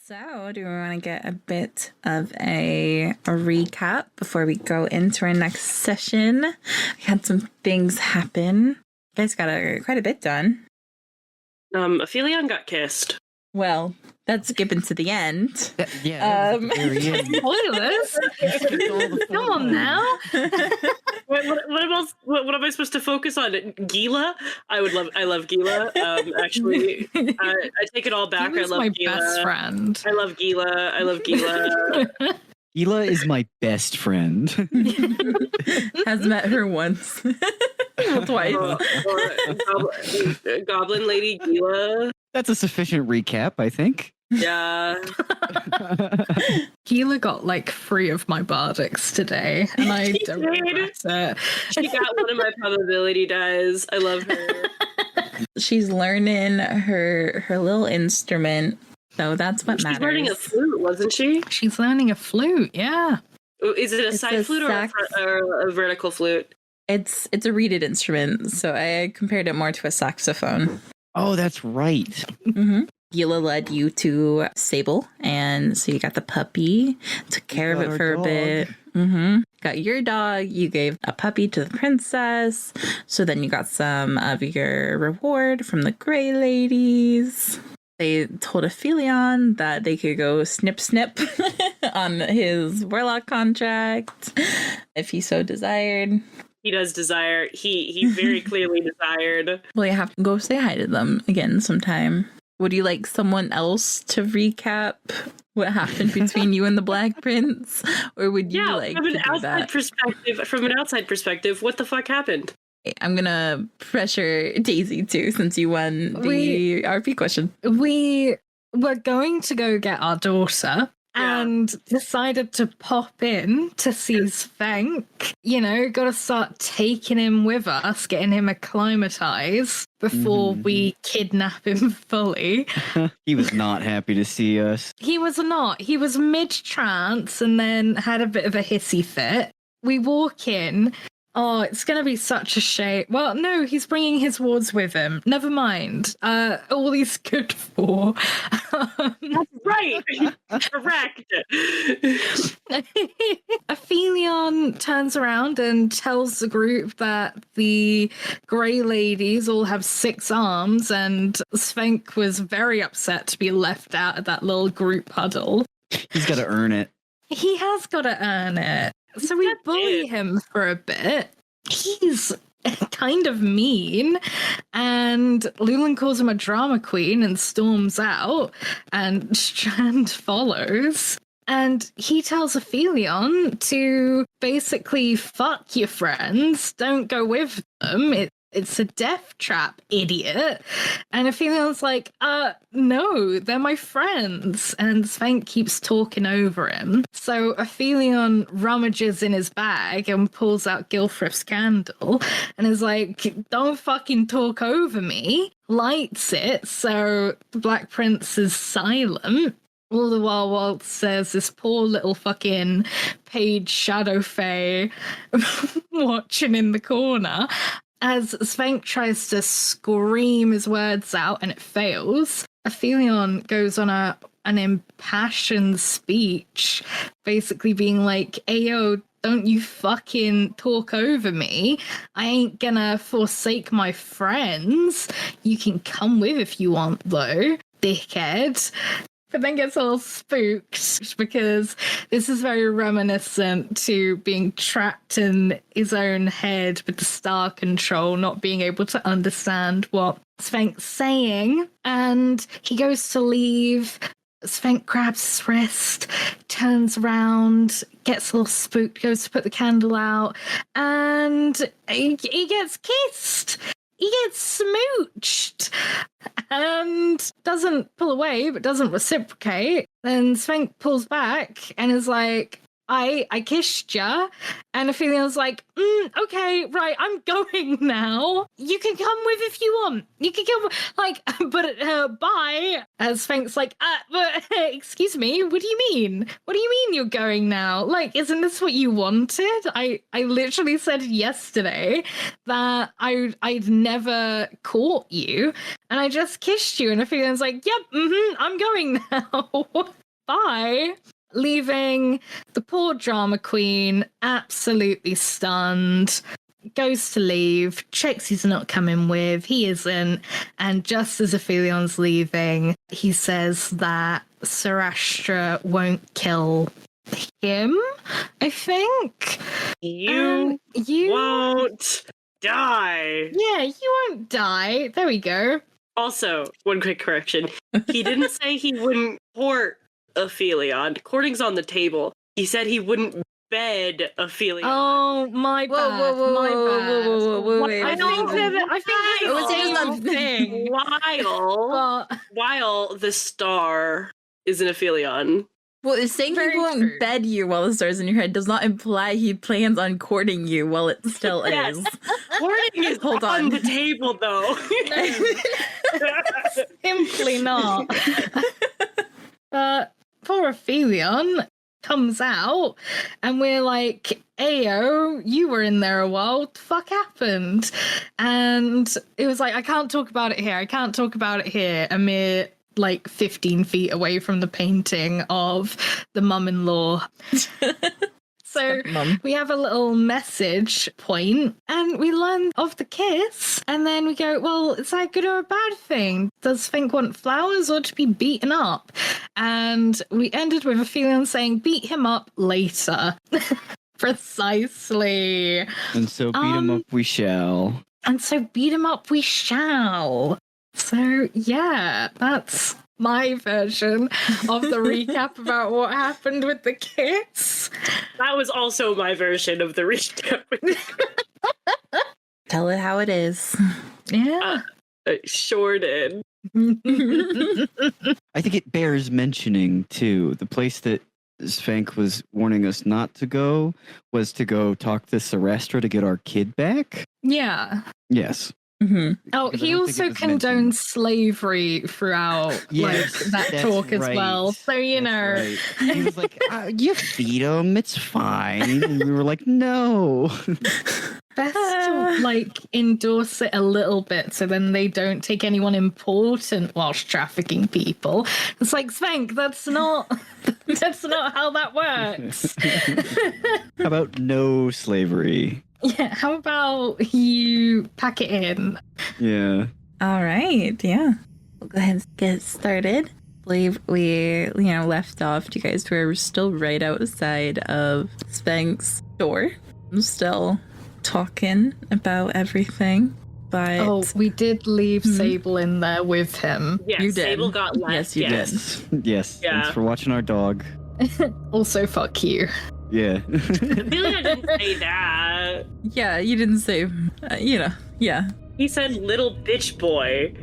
So, do we want to get a bit of a recap before we go into our next session? We had some things happen. You guys got quite a bit done. Aphelion got kissed. Well, that's skipping to the end. Yeah, very end. Spoilers. Come on now. What am I supposed to focus on? Gila? I love Gila. Actually, I take it all back. He was I love my Gila. best friend. I love Gila. Gila is my best friend. Has met her once. Well, twice. Goblin Lady Gila. That's a sufficient recap, I think. Yeah. Gila got like 3 of my bardics today, and I don't regret it. She got one of my probability dies. I love her. She's learning her little instrument, so that's what matters. She's learning a flute, wasn't she? She's learning a flute, yeah. Is it a side flute or a vertical flute? It's a reeded instrument, so I compared it more to a saxophone. Oh, that's right. Mm-hmm. Gila led you to Sable, and so you got the puppy, took care of it for a bit. Mm-hmm. Got your dog, you gave a puppy to the princess, so then you got some of your reward from the Grey Ladies. They told Aphelion that they could go snip on his Warlock contract if he so desired. He does desire. He very clearly desired. Well, you have to go say hi to them again sometime. Would you like someone else to recap what happened between you and the Black Prince? Or would you like to do that? From an outside perspective, what the fuck happened? I'm going to pressure Daisy too, since you won the RP question. We were going to go get our daughter and decided to pop in to see Svenk. You know, got to start taking him with us, getting him acclimatized before we kidnap him fully. He was not happy to see us. He was not. He was mid-trance and then had a bit of a hissy fit. We walk in. Oh, it's going to be such a shame. Well, no, he's bringing his wards with him. Never mind. All he's good for. That's right. Correct. Aphelion turns around and tells the group that the Grey Ladies all have 6 arms, and Svenk was very upset to be left out of that little group huddle. He's got to earn it. He has got to earn it. So we bully him for a bit. He's kind of mean. And Lulen calls him a drama queen and storms out. And Strand follows. And he tells Aphelion to basically fuck your friends. Don't go with them. It's a death trap, idiot. And Aphelion's like, no, they're my friends. And Svenk keeps talking over him. So Aphelion rummages in his bag and pulls out Gilfrith's candle and is like, don't fucking talk over me. Lights it, so the Black Prince is silent. All the while there's this poor little fucking page Shadow Fae watching in the corner. As Svenk tries to scream his words out and it fails, Aphelion goes on an impassioned speech, basically being like, "Ayo, don't you fucking talk over me. I ain't gonna forsake my friends. You can come with if you want, though, dickhead." But then gets all spooked because this is very reminiscent to being trapped in his own head with the star control, not being able to understand what Svenk's saying. And he goes to leave. Svenk grabs his wrist, turns around, gets a little spooked, goes to put the candle out, and he gets kissed. He gets smooched and doesn't pull away, but doesn't reciprocate. Then Svenk pulls back and is like, I kissed ya, and Aphelion like, okay, right, I'm going now. You can come with if you want. You can come, like, but bye. Sphinx like, but excuse me, what do you mean? What do you mean you're going now? Like, isn't this what you wanted? I literally said yesterday that I'd never caught you, and I just kissed you, and Aphelion's like, yep, I'm going now. Bye. Leaving the poor drama queen absolutely stunned, goes to leave, checks he's not coming with, he isn't, and just as Aphelion's leaving, he says that Sarastra won't kill him, I think. You won't die. Yeah, you won't die. There we go. Also, one quick correction. He didn't say he wouldn't court Aphelion. Courting's on the table. He said he wouldn't bed Aphelion. Oh, my bad. Whoa, wait, I think It was the same thing. While the star is an Aphelion. Well, it's saying Very he won't true. bed you while the star's in your head does not imply he plans on courting you while it still Yes. is. Courting is Hold on on. the table, though. Simply not. Poor Aphelion comes out, and we're like, Ayo, you were in there a while. What the fuck happened? And it was like, I can't talk about it here. A mere like 15 feet away from the painting of the mum-in-law. So Mum. we have a little message point, and we learn of the kiss, and then we go, well, is that good or a bad thing? Does Fink want flowers or to be beaten up? And we ended with Aphelion saying, beat him up later. Precisely. And so beat him up we shall. And so beat him up we shall. So yeah, that's my version of the recap about what happened with the kiss. That was also my version of the recap. Tell it how it is. Yeah. I sure did. I think it bears mentioning, too, the place that Svank was warning us not to go was to go talk to Sarastra to get our kid back. Yeah. Yes. Mm-hmm. Oh, Because I he don't think also it was condones mentioned. slavery throughout Yes, that that's talk as right. well. So, you know. That's right. He was like, you feed him, it's fine. And we were like, no. Best to like endorse it a little bit so then they don't take anyone important whilst trafficking people. It's like, Svank, that's not how that works. How about no slavery? Yeah, how about you pack it in? Yeah. All right. Yeah. We'll go ahead and get started. I believe we, left off. You guys were still right outside of Spank's door. I'm still talking about everything. But Oh, we did leave Sable in there with him. Yes, You did. Sable got left. Yes, you did. Yes. Yes. Yeah. Thanks for watching our dog. Also, fuck you. Yeah. Aphelion didn't say that. yeah, you didn't say, yeah. He said little bitch boy.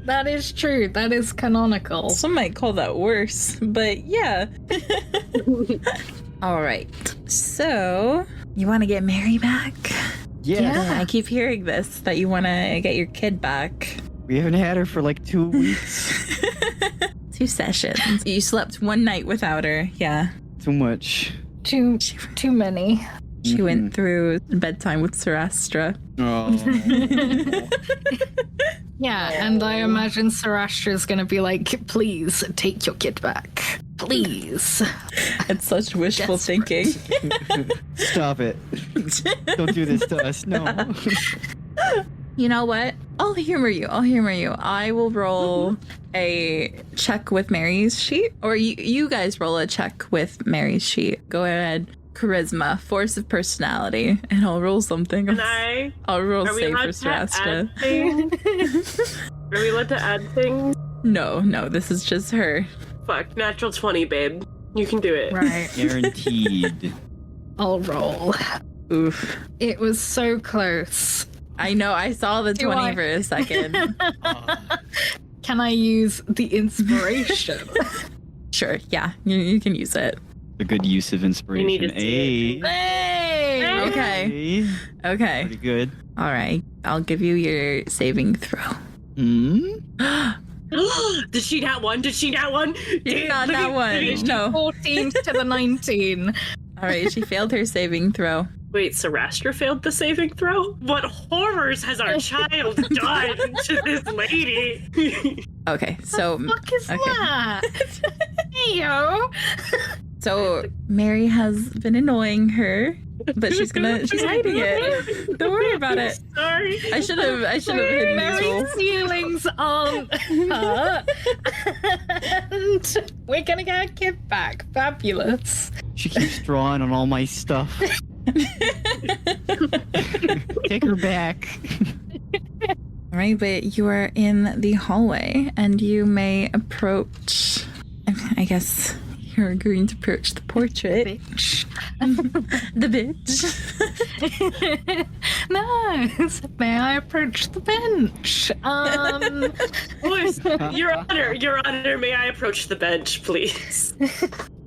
That is true. That is canonical. Some might call that worse, but yeah. All right. So, you want to get Mery back? Yeah. I keep hearing this, that you want to get your kid back. We haven't had her for like 2 weeks. 2 sessions. You slept one night without her. Yeah. Too much. Too many. She went through bedtime with Sarastra. Oh. Yeah, and I imagine Sarastra is going to be like, please take your kid back. Please. It's such wishful Desperate. thinking. Stop it. Don't do this to us. No. You know what? I'll humor you. I will roll a check with Mary's sheet. Or you guys roll a check with Mary's sheet. Go ahead. Charisma, force of personality, and I'll roll something. And I'll roll are we save for allowed to Sarastra. add things? Are we allowed to add things? No, this is just her. Fuck, natural 20, babe. You can do it. Right. Guaranteed. I'll roll. Oof. It was so close. I know, I saw the Do 20 I? for a second. Can I use the inspiration? Sure. Yeah, you can use it. A good use of inspiration. You need to see Hey! Okay. Hey. Okay. Pretty good. All right. I'll give you your saving throw. Did she not one? Did she not one? Not that one. No. 14 to the 19. All right. She failed her saving throw. Wait, Sarastra failed the saving throw? What horrors has our child done to this lady? Okay. So. What is okay. that? Heyo. So Mery has been annoying her, but she's hiding it. Don't worry about it. Sorry. I should have hidden these Mary's rolls. feelings aren't hurt. And we're gonna get our kid back. Fabulous. She keeps drawing on all my stuff. Take her back. All right, but you are in the hallway, and you may approach. I guess you're going to approach the portrait. The bitch. No, may I approach the bench? Boys, Your Honor, may I approach the bench, please?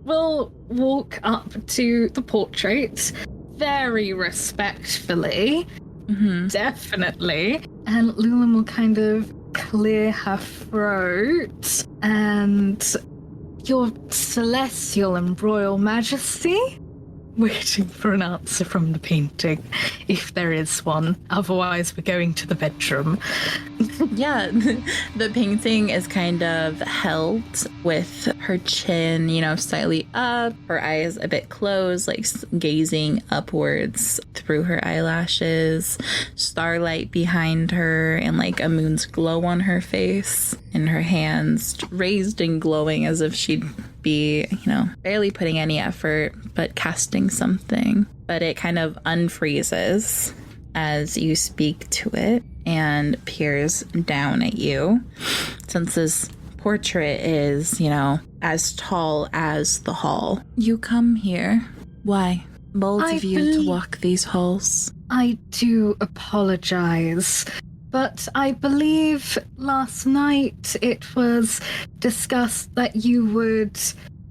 We'll walk up to the portrait very respectfully, definitely, and Lulen will kind of clear her throat and Your Celestial and Royal Majesty, waiting for an answer from the painting, if there is one. Otherwise, we're going to the bedroom. Yeah, the painting is kind of held with her chin, slightly up, her eyes a bit closed, like gazing upwards through her eyelashes, starlight behind her, and like a moon's glow on her face, and her hands raised and glowing as if she'd be, barely putting any effort, but casting something. But it kind of unfreezes as you speak to it and peers down at you. Since this portrait is, as tall as the hall. You come here. Why? Bold of you to walk these halls. I do apologize, but I believe last night it was discussed that you would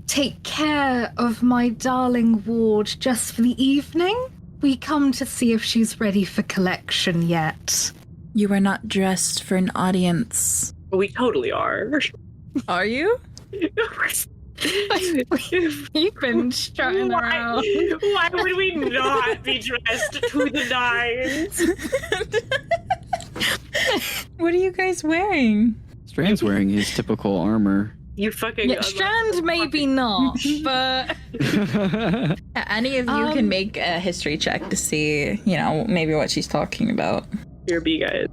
take care of my darling ward just for the evening. We come to see if she's ready for collection yet. You are not dressed for an audience. We totally are. Are you? You've been strutting around. Why would we not be dressed to the nines? What are you guys wearing? Strand's wearing his typical armor. You fucking... Yeah, Strand maybe not, but... Any of you can make a history check to see, maybe what she's talking about. Here be, guys.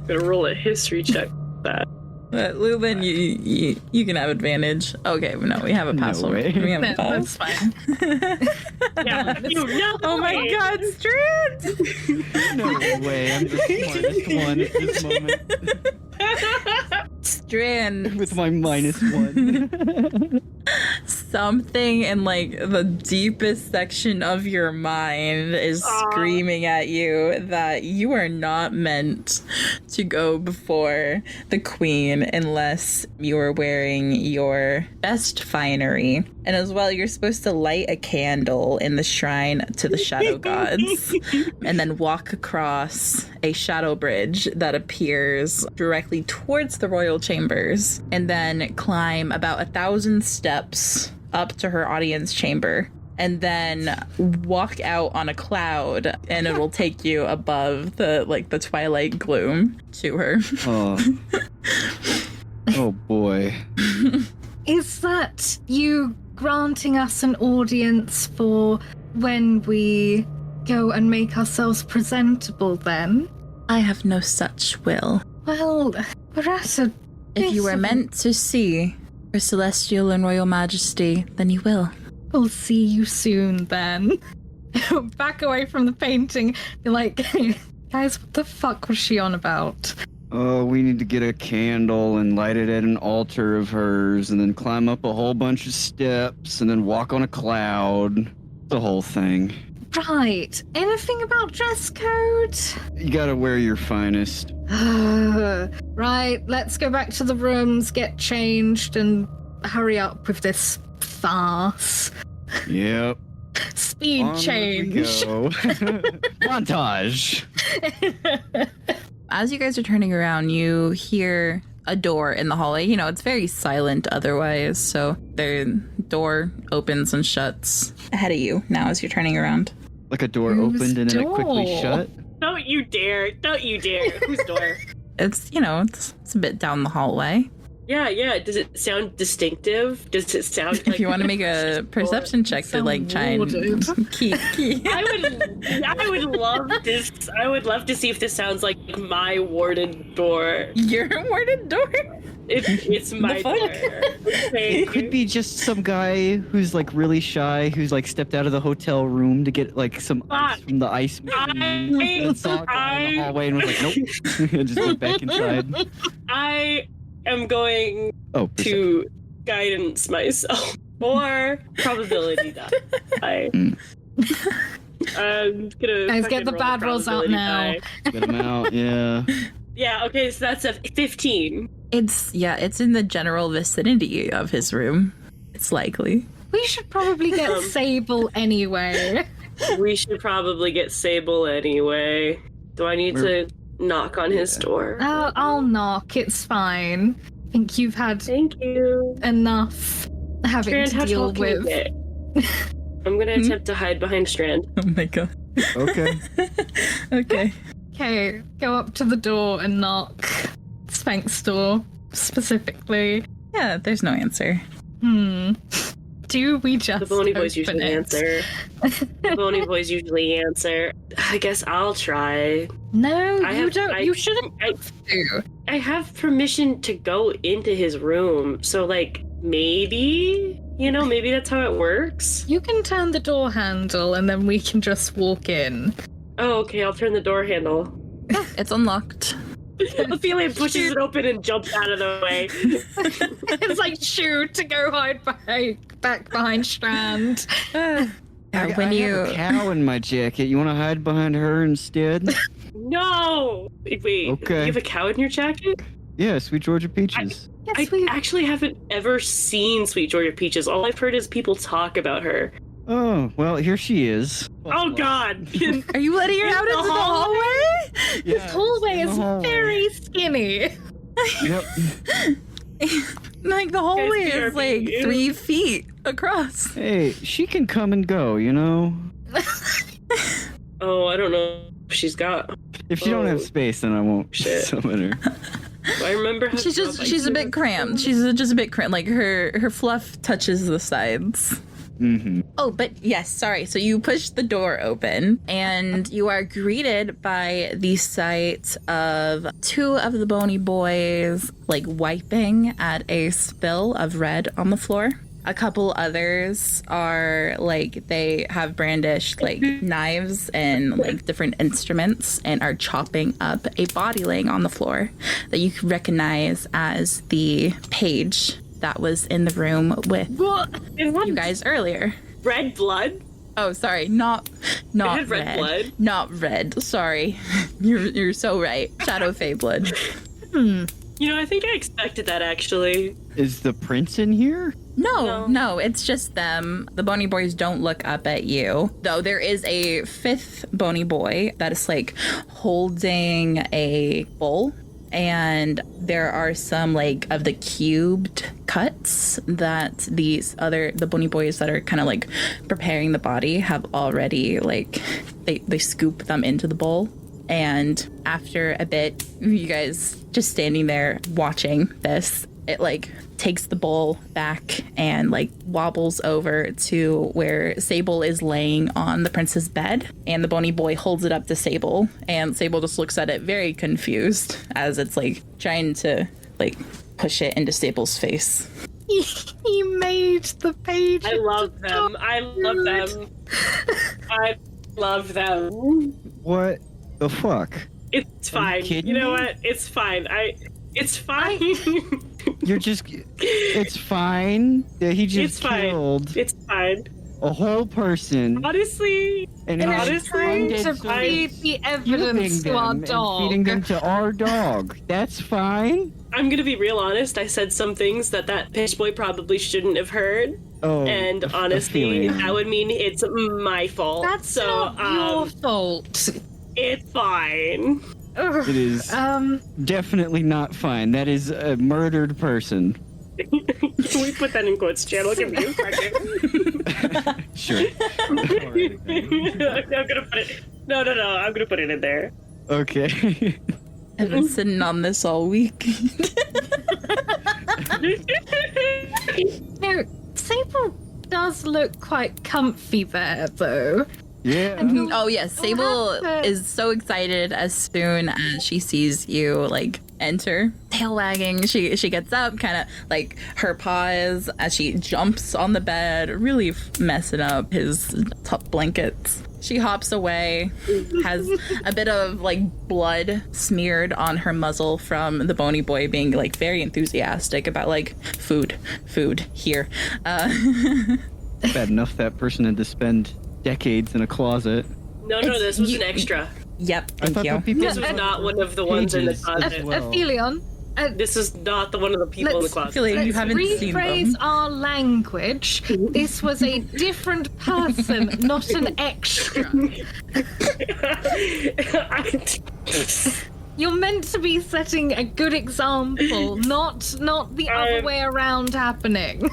Gonna roll a history check with that. Lulen, you can have advantage. Okay, no, we have a pass. No way. We have a That's pass. fine. Yeah, Oh my God, Strand! No way, I'm the smartest one at this moment. Strand. With my -1. Something in the deepest section of your mind is screaming at you that you are not meant to go before the queen unless you are wearing your best finery. And as well, you're supposed to light a candle in the shrine to the shadow gods and then walk across a shadow bridge that appears directly towards the royal chambers, and then climb about 1,000 steps up to her audience chamber, and then walk out on a cloud, and it will take you above the twilight gloom to her. Oh boy. Is that you granting us an audience for when we go and make ourselves presentable then? I have no such will. Well, we're at a... If you are meant to see her celestial and royal majesty, then you will. We'll see you soon then. Back away from the painting. Be like, guys, what the fuck was she on about? Oh, we need to get a candle and light it at an altar of hers, and then climb up a whole bunch of steps, and then walk on a cloud. The whole thing. Right. Anything about dress code? You gotta wear your finest. Right, let's go back to the rooms, get changed, and hurry up with this farce. Yep. Speed On change. we go. Montage. As you guys are turning around, you hear a door in the hallway. You know, it's very silent otherwise, so the door opens and shuts ahead of you now as you're turning around. Like a door Whose opened and then it quickly door? shut. Don't you dare. Don't you dare. Whose door? It's, you know, it's a bit down the hallway. Yeah. Does it sound distinctive? Does it sound like... If you want to make a perception check to like try and key. I would love to see if this sounds like my warded door. Your warded door? It's my fuck? door. Okay. It could be just some guy who's like really shy, who's like stepped out of the hotel room to get like some ice from the ice machine and saw a guy in the hallway and was like, nope, and just went back inside. I am going Oh, to guidance myself or probability die. I'm gonna Guys, get fucking the roll bad rolls out probability now. die. get him out. Yeah. Yeah, okay, so that's a 15. It's in the general vicinity of his room. It's likely. We should probably get Sable anyway. We should probably get Sable anyway. Do I need to knock on his door? I'll knock. It's fine. I think you've had Thank you. enough having Strand, how to deal tall can you with. get? I'm gonna attempt to hide behind Strand. Oh my god. Okay. Okay. Okay, go up to the door and knock. Spank's door, specifically. Yeah, there's no answer. Do we just The Bony Boys open usually it? answer. The Bony Boys usually answer. I guess I'll try. No, I you have- don't. I- You shouldn't I- have to. I have permission to go into his room, so like maybe, maybe that's how it works. You can turn the door handle and then we can just walk in. Oh, okay, I'll turn the door handle. It's unlocked. Aphelion pushes it open and jumps out of the way. It's like shoot to go hide back behind Strand. I when have you a cow in my jacket. You want to hide behind her instead? No! Wait, Okay. you have a cow in your jacket? Yeah, Sweet Georgia Peaches. Yes, I actually haven't ever seen Sweet Georgia Peaches. All I've heard is people talk about her. Oh, well, here she is. Oh god! are you letting her In out the into the hallway? hallway? This hallway in the is hallway. very skinny. Yep. Like the hallway Guys, is like BRB. 3 feet across. Hey, she can come and go, you know? Oh, I don't know if she's got. If you don't have space, then I won't Shit. summon her. I remember how She's a bit cramped. She's just a bit cramped. Like her fluff touches the sides. Mm-hmm. Oh, but yes, sorry. So you push the door open and you are greeted by the sight of 2 of the Bony Boys like wiping at a spill of red on the floor. A couple others are like they have brandished like knives and like different instruments and are chopping up a body laying on the floor that you can recognize as the page that was in the room with you guys earlier. Red blood? Oh, sorry, not had red blood. Not red. Sorry, you're so right. Shadow Fae blood. I think I expected that actually. Is the prince in here? No, it's just them. The Bony Boys don't look up at you. Though there is a 5th Bony Boy that is like holding a bowl. And there are some like of the cubed cuts that the Bony Boys that are kind of like preparing the body have already like they scoop them into the bowl. And after a bit, you guys just standing there watching this, it like takes the bowl back and like wobbles over to where Sable is laying on the prince's bed, and the Bony Boy holds it up to Sable, and Sable just looks at it very confused as it's like trying to like push it into Sable's face. He made the page. I love them. I love them. I love them. What the fuck? It's Are you fine. kidding You know me? what? It's fine. It's fine. You're just... It's fine. Yeah, he just It's fine. killed. It's fine. a whole person, Honestly, and And honestly, it's trying to undead feed souls, the evidence feeding to our them and dog. feeding them to our dog. That's fine. I'm gonna be real honest. I said some things that pitch boy probably shouldn't have heard, Oh, and honestly, Aphelion. that would mean it's my fault. That's so, not your fault. It's fine. It is definitely not fine. That is a murdered person. Can we put that in quotes, channel? Give me a second. Sure. Alright, then. I'm gonna put it. No. I'm gonna put it in there. Okay. I've been sitting on this all week. No, Sable does look quite comfy there, though. Yeah. Oh yes, Sable is so excited as soon as she sees you like enter, tail wagging. She gets up, kind of like her paws as she jumps on the bed, really messing up his top blankets. She hops away, has a bit of like blood smeared on her muzzle from the bony boy being like very enthusiastic about like food here. Bad enough that person had to spend decades in a closet. No, this was an extra. Yep, I thank thought you. the people This was not one of the ones in the Pages. closet. Well. Aphelion, This is not the one of the people in the Let's- closet. Aphelion, you let's haven't seen rephrase them. our language. This was a different person, not an extra. You're meant to be setting a good example, not the other way around happening.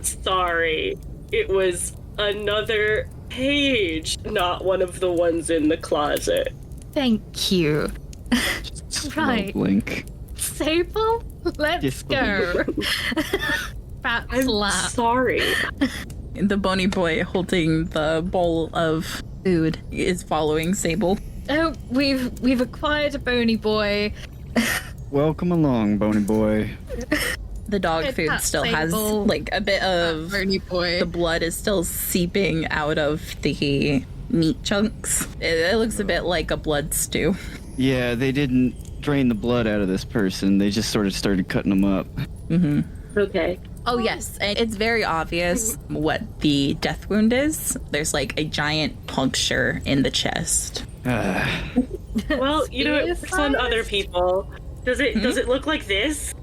Sorry. It was another page, not one of the ones in the closet. Thank you. Right. Blink. Sable, let's go. Fat I'm slap. sorry. The bony boy holding the bowl of food is following Sable. Oh, we've acquired a bony boy. Welcome along, bony boy. The dog Good food cat, still has Sable. like a bit of Bony boy. the blood is still seeping out of the meat chunks. It looks a bit like a blood stew. Yeah, they didn't drain the blood out of this person. They just sort of started cutting them up. Okay. Oh yes, and it's very obvious what the death wound is. There's like a giant puncture in the chest. Well, you know, it's on other people. Does it look like this?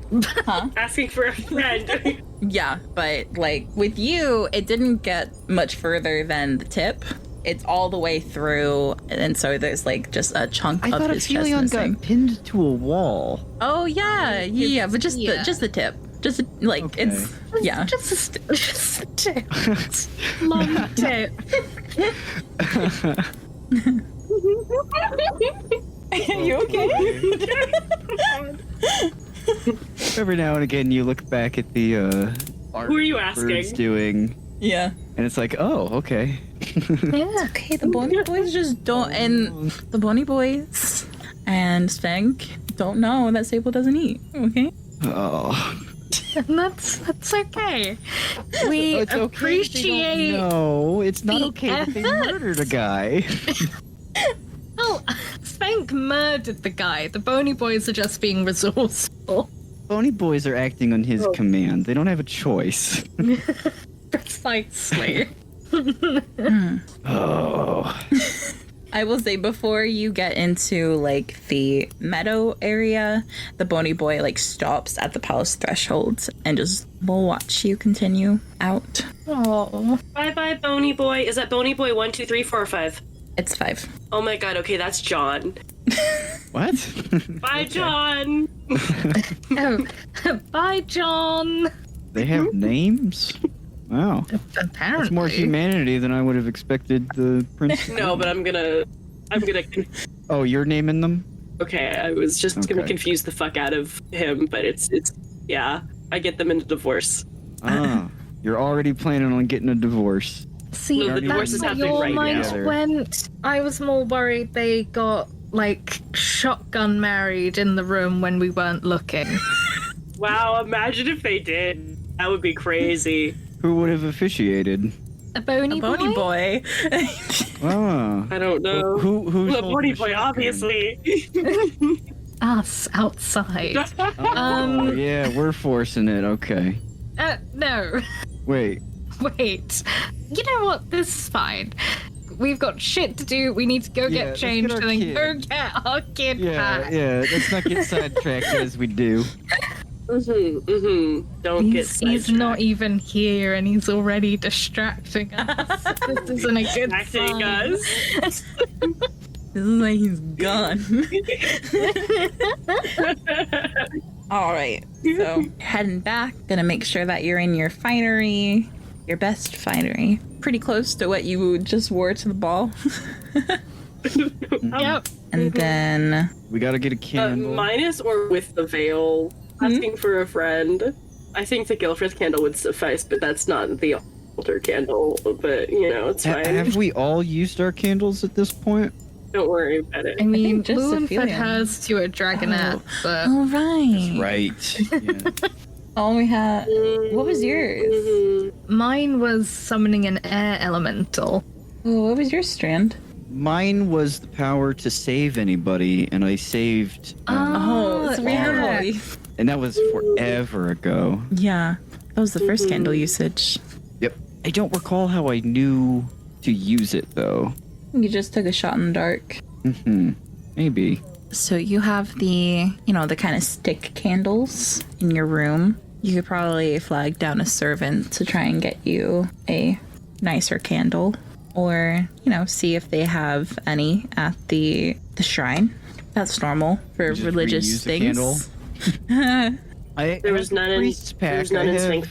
Huh? Asking for a friend. Yeah, but like with you, it didn't get much further than the tip. It's all the way through, and so there's like just a chunk I of thought his chest Aphelion missing. got pinned to a wall. Oh yeah, but just the tip. Just like Okay. it's yeah. Just a tip. Long tip. You okay? Every now and again, you look back at the art Who are you Bird's asking? doing, Yeah. and it's like, oh, okay. Yeah. Okay, the Bonnie Boys just don't, and the Bonnie Boys and Spank don't know that Sable doesn't eat. Okay. Oh, And that's okay. We it's okay. appreciate. No, it's not the okay that they effort. murdered a guy. Oh, Spank murdered the guy. The Bony Boys are just being resourceful. Bony boys are acting on his Oh. command. They don't have a choice. Precisely. Oh. I will say before you get into like the meadow area, the Boney Boy like stops at the palace threshold and just will watch you continue out. Oh. Bye, Bony Boy. Is that Bony Boy 1, 2, 3, 4, or 5? It's 5. Oh my god, okay, that's John. What? Bye, John! Oh. Bye, John. They have names? Wow. Apparently. That's more humanity than I would have expected the prince. No, but I'm gonna. Oh, you're naming them? Okay, I was just gonna Okay. confuse the fuck out of him, but it's yeah. I get them into divorce. Ah, you're already planning on getting a divorce. See, No, the divorce that's is where happening your right mind now. went. I was more worried they got, like, shotgun married in the room when we weren't looking. Wow, imagine if they did. That would be crazy. Who would have officiated? A bony boy? Boney Boy. Ah. I don't know. Who's The holding Bony the Boy, shotgun? obviously. Us outside. Oh, yeah, we're forcing it. Okay. No. Wait, Wait. You know what? This is fine. We've got shit to do. We need to go get changed and then go get our kid back. Yeah, let's not get sidetracked as we do. Don't get sidetracked. He's not even here and he's already distracting us. This isn't a good Distracting sign. us. This is like he's gone. All right, so heading back, gonna make sure that you're in your finery, your best finery. Pretty close to what you just wore to the ball. Yep. And then We gotta get a candle. Minus or with the veil. Asking for a friend. I think the Gilfrith candle would suffice, but that's not the altar candle. But, it's fine. Have we all used our candles at this point? Don't worry about it. I mean, just Lulen fed Aphelion. hers to a dragonette, but all right. Right. Yeah. All we had. What was yours? mine was summoning an air elemental. Oh, what was your Strand? Mine was the power to save anybody, and I saved. Oh, so we have all these. And that was forever ago. Yeah, that was the first candle usage. Yep. I don't recall how I knew to use it though. You just took a shot in the dark. Maybe. So you have the kind of stick candles in your room. You could probably flag down a servant to try and get you a nicer candle. Or, see if they have any at the shrine. That's normal for Just religious reuse a things. There was none in Sphinx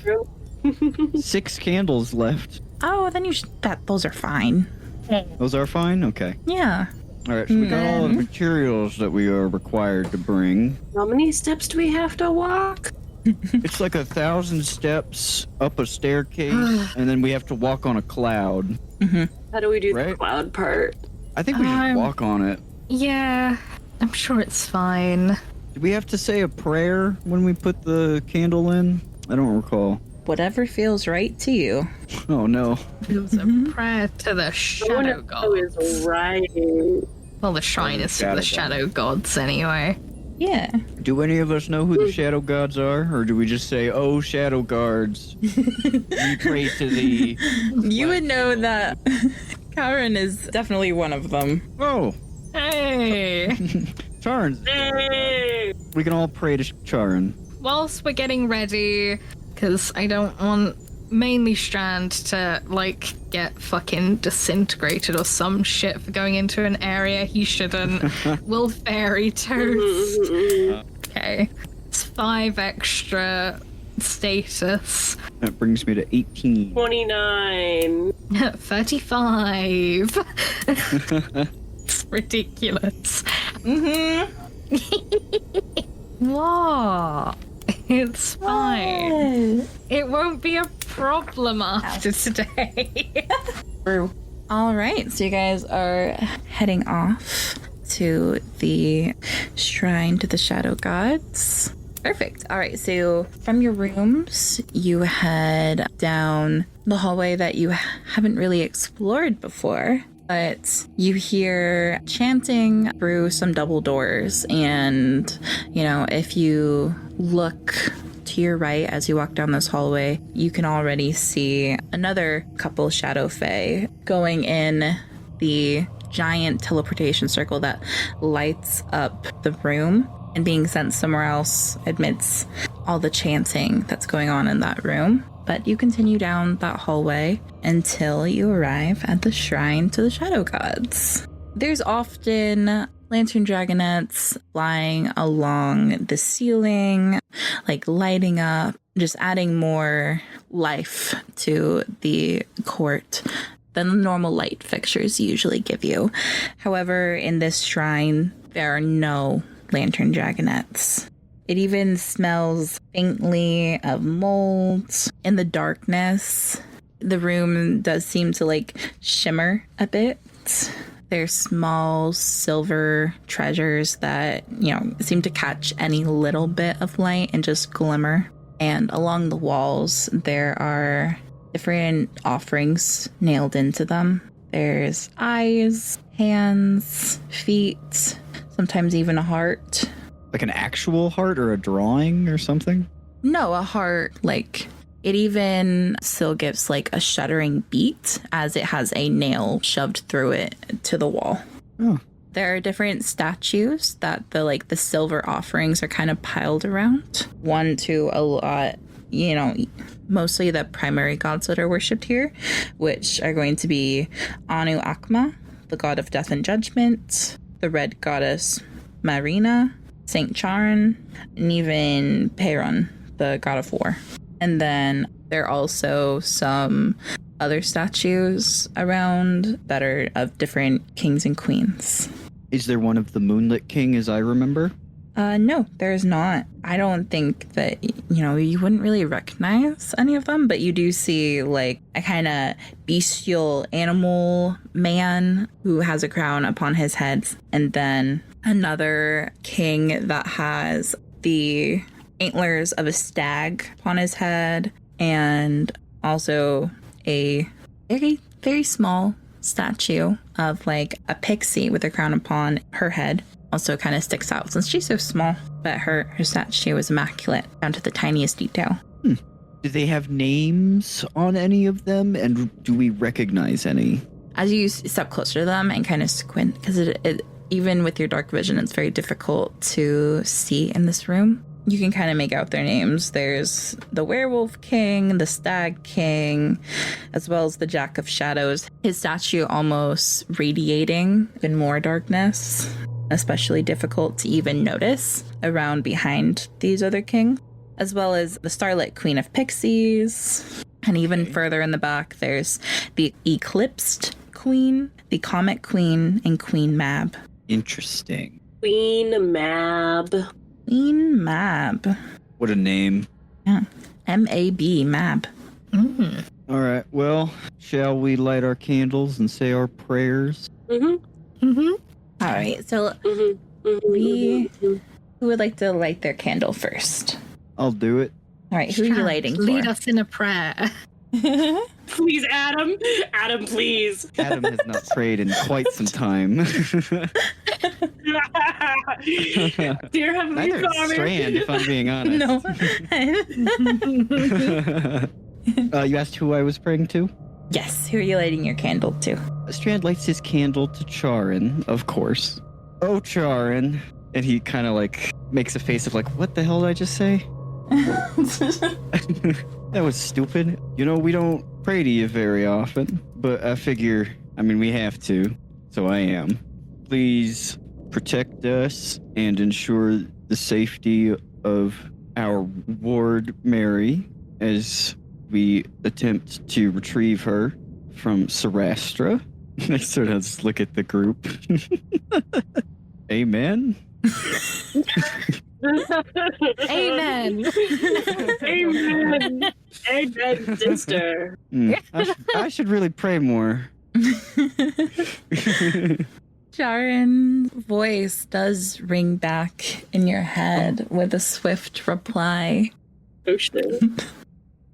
room. 6 candles left. Oh, then those are fine. Those are fine? Okay. Yeah. Alright, so we got all the materials that we are required to bring. How many steps do we have to walk? It's like 1,000 steps up a staircase, and then we have to walk on a cloud. How do we do the Right. cloud part? I think we should walk on it. Yeah, I'm sure it's fine. Do we have to say a prayer when we put the candle in? I don't recall. Whatever feels right to you. Oh no. It was a prayer to the shadow Oh, gods. is right. Well, the shrine is to the shadow gods anyway. Yeah. Do any of us know who the shadow gods are? Or do we just say, oh, shadow guards, we pray to thee? You would know that Karen is definitely one of them. Oh, Hey! Charon. Hey! We can all pray to Charon. Whilst we're getting ready, because I don't want mainly Strand to, get fucking disintegrated or some shit for going into an area he shouldn't. We'll fairy toast. Okay. It's 5 extra status. That brings me to 18. 29. 35. It's ridiculous. What? It's fine. It won't be a problem after today. True. All right, so you guys are heading off to the shrine to the shadow gods. Perfect. All right, so from your rooms, you head down the hallway that you haven't really explored before. But you hear chanting through some double doors, and if you look to your right as you walk down this hallway, you can already see another couple shadow fae going in the giant teleportation circle that lights up the room, and being sent somewhere else amidst all the chanting that's going on in that room. But you continue down that hallway until you arrive at the shrine to the shadow gods. There's often lantern dragonettes flying along the ceiling, lighting up, just adding more life to the court than the normal light fixtures usually give you. However, in this shrine, there are no lantern dragonettes. It even smells faintly of mold. In the darkness, the room does seem to shimmer a bit. There's small silver treasures that, seem to catch any little bit of light and just glimmer. And along the walls, there are different offerings nailed into them. There's eyes, hands, feet, sometimes even a heart. Like an actual heart or a drawing or something? No, a heart, It even still gives like a shuddering beat as it has a nail shoved through it to the wall. Oh. There are different statues that the silver offerings are kind of piled around. One to a lot, mostly the primary gods that are worshipped here, which are going to be Anu Akma, the god of death and judgment, the red goddess Marina, Saint Charon, and even Peron, the god of war. And then there are also some other statues around that are of different kings and queens. Is there one of the Moonlit King as I remember? No, there's not. I don't think that, you wouldn't really recognize any of them, but you do see like a kind of bestial animal man who has a crown upon his head, and then another king that has the antlers of a stag upon his head, and also a very, very small statue of like a pixie with a crown upon her head. Also kind of sticks out since she's so small, but her statue is immaculate down to the tiniest detail. Do they have names on any of them, and do we recognize any? As you step closer to them and kind of squint, because it even with your dark vision, it's very difficult to see in this room. You can kind of make out their names. There's the Werewolf King, the Stag King, as well as the Jack of Shadows. His statue almost radiating even more darkness, especially difficult to even notice around behind these other kings, as well as the Starlit Queen of Pixies. And even further in the back, there's the Eclipsed Queen, the Comet Queen, and Queen Mab. Interesting. Queen Mab. Queen Mab. What a name. Yeah. M-A-B, Mab. Mm. All right, well, shall we light our candles and say our prayers? Mm-hmm. Mm-hmm. All right, so who would like to light their candle first? I'll do it. All right, who are you lighting for? Lead us in a prayer. Please, Adam. Adam, please. Adam has not prayed in quite some time. Dear Heavenly Neither is Father. Strand, if I'm being honest. No. You asked who I was praying to? Yes, who are you lighting your candle to? Strand lights his candle to Charon, of course. Oh, Charon. And he kind of like makes a face of like, what the hell did I just say? That was stupid. We don't pray to you very often, but I figure, we have to, so I am. Please protect us and ensure the safety of our ward, Mery, as we attempt to retrieve her from Sarastra. I sort of just look at the group. Amen. Amen. Amen. Amen, sister. I should really pray more. Sharon's voice does ring back in your head with a swift reply. Oh, shit.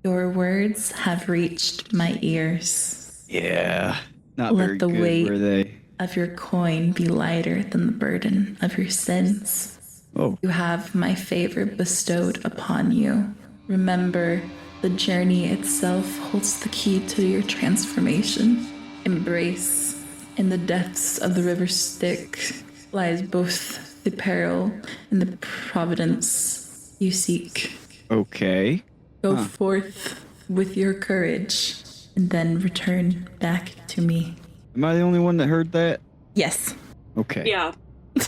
Your words have reached my ears. Yeah. Not Let very the good, weight were they? of your coin be lighter than the burden of your sins. Oh. You have my favor bestowed upon you. Remember, the journey itself holds the key to your transformation. Embrace, in the depths of the river Styx lies both the peril and the providence you seek. Okay. Go forth with your courage, and then return back to me. Am I the only one that heard that? Yes. Okay. Yeah. I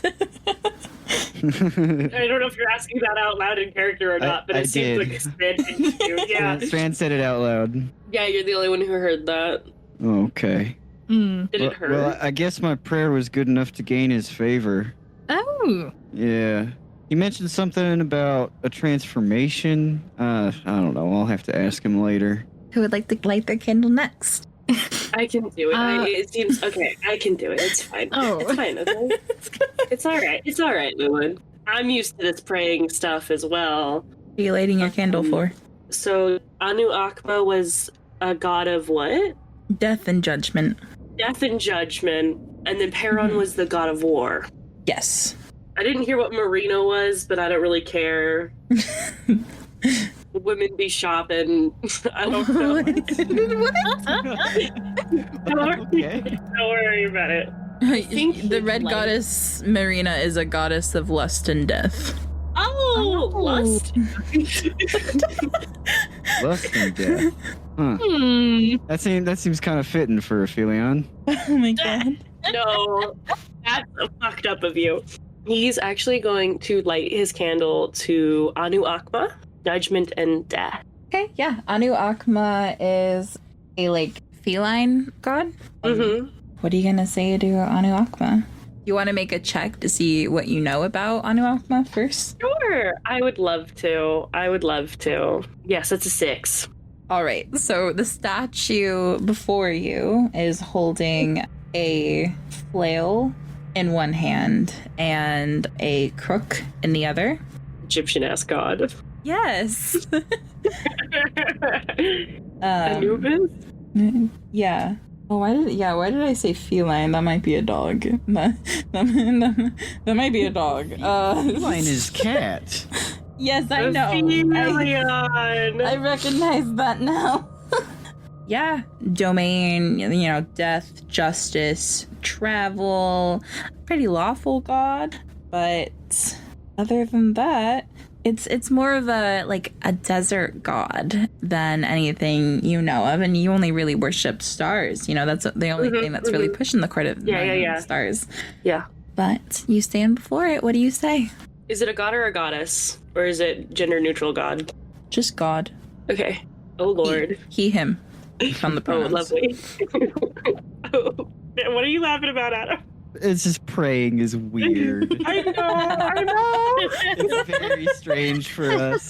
don't know if you're asking that out loud in character or not, but I it seems did. like a Strand thing to do. Yeah. Strand said it out loud. Yeah, you're the only one who heard that. Okay. Mm. Did it hurt? Well, I guess my prayer was good enough to gain his favor. Oh. Yeah. He mentioned something about a transformation. I don't know. I'll have to ask him later. Who would like to light their candle next? I can do it. It seems okay. I can do it. It's fine. Oh. It's fine. Okay. It's all right. It's all right, Lulen. I'm used to this praying stuff as well. Who are you lighting your candle for? So Anu Akma was a god of what? Death and judgment. Death and judgment, and then Peron was the god of war. Yes. I didn't hear what Marina was, but I don't really care. women be shopping. I don't know. Okay. Don't worry about it. think The he'd red like- goddess Marina is a goddess of lust and death. Oh, lust. Lust and death. Huh. That seems kind of fitting for Aphelion. Oh my god. No, that's fucked up of you. He's actually going to light his candle to Anu Akma, Judgment and Death. Okay, yeah. Anu Akma is a feline god. Mm-hmm. What are you gonna say to Anu Akma? You want to make a check to see what you know about Anu Akma first? Sure, I would love to. Yes, it's a 6. All right. So the statue before you is holding a flail in one hand and a crook in the other. Egyptian ass god. Yes. Anubis? Yeah. Oh, why did I say feline? That might be a dog. That might be a dog. Feline is cat. Yes, I know. Aphelion. I recognize that now. Yeah. Domain, death, justice, travel. Pretty lawful god. But other than that, it's more of a desert god than anything you know of, and you only really worship stars. That's the only thing that's really pushing the court of stars. Yeah. But you stand before it. What do you say? Is it a god or a goddess? Or is it gender neutral god? Just God. Okay. Oh lord. He him. From the Oh, pronouns. lovely. Oh, what are you laughing about, Adam? It's just praying is weird. I know. It's very strange for us.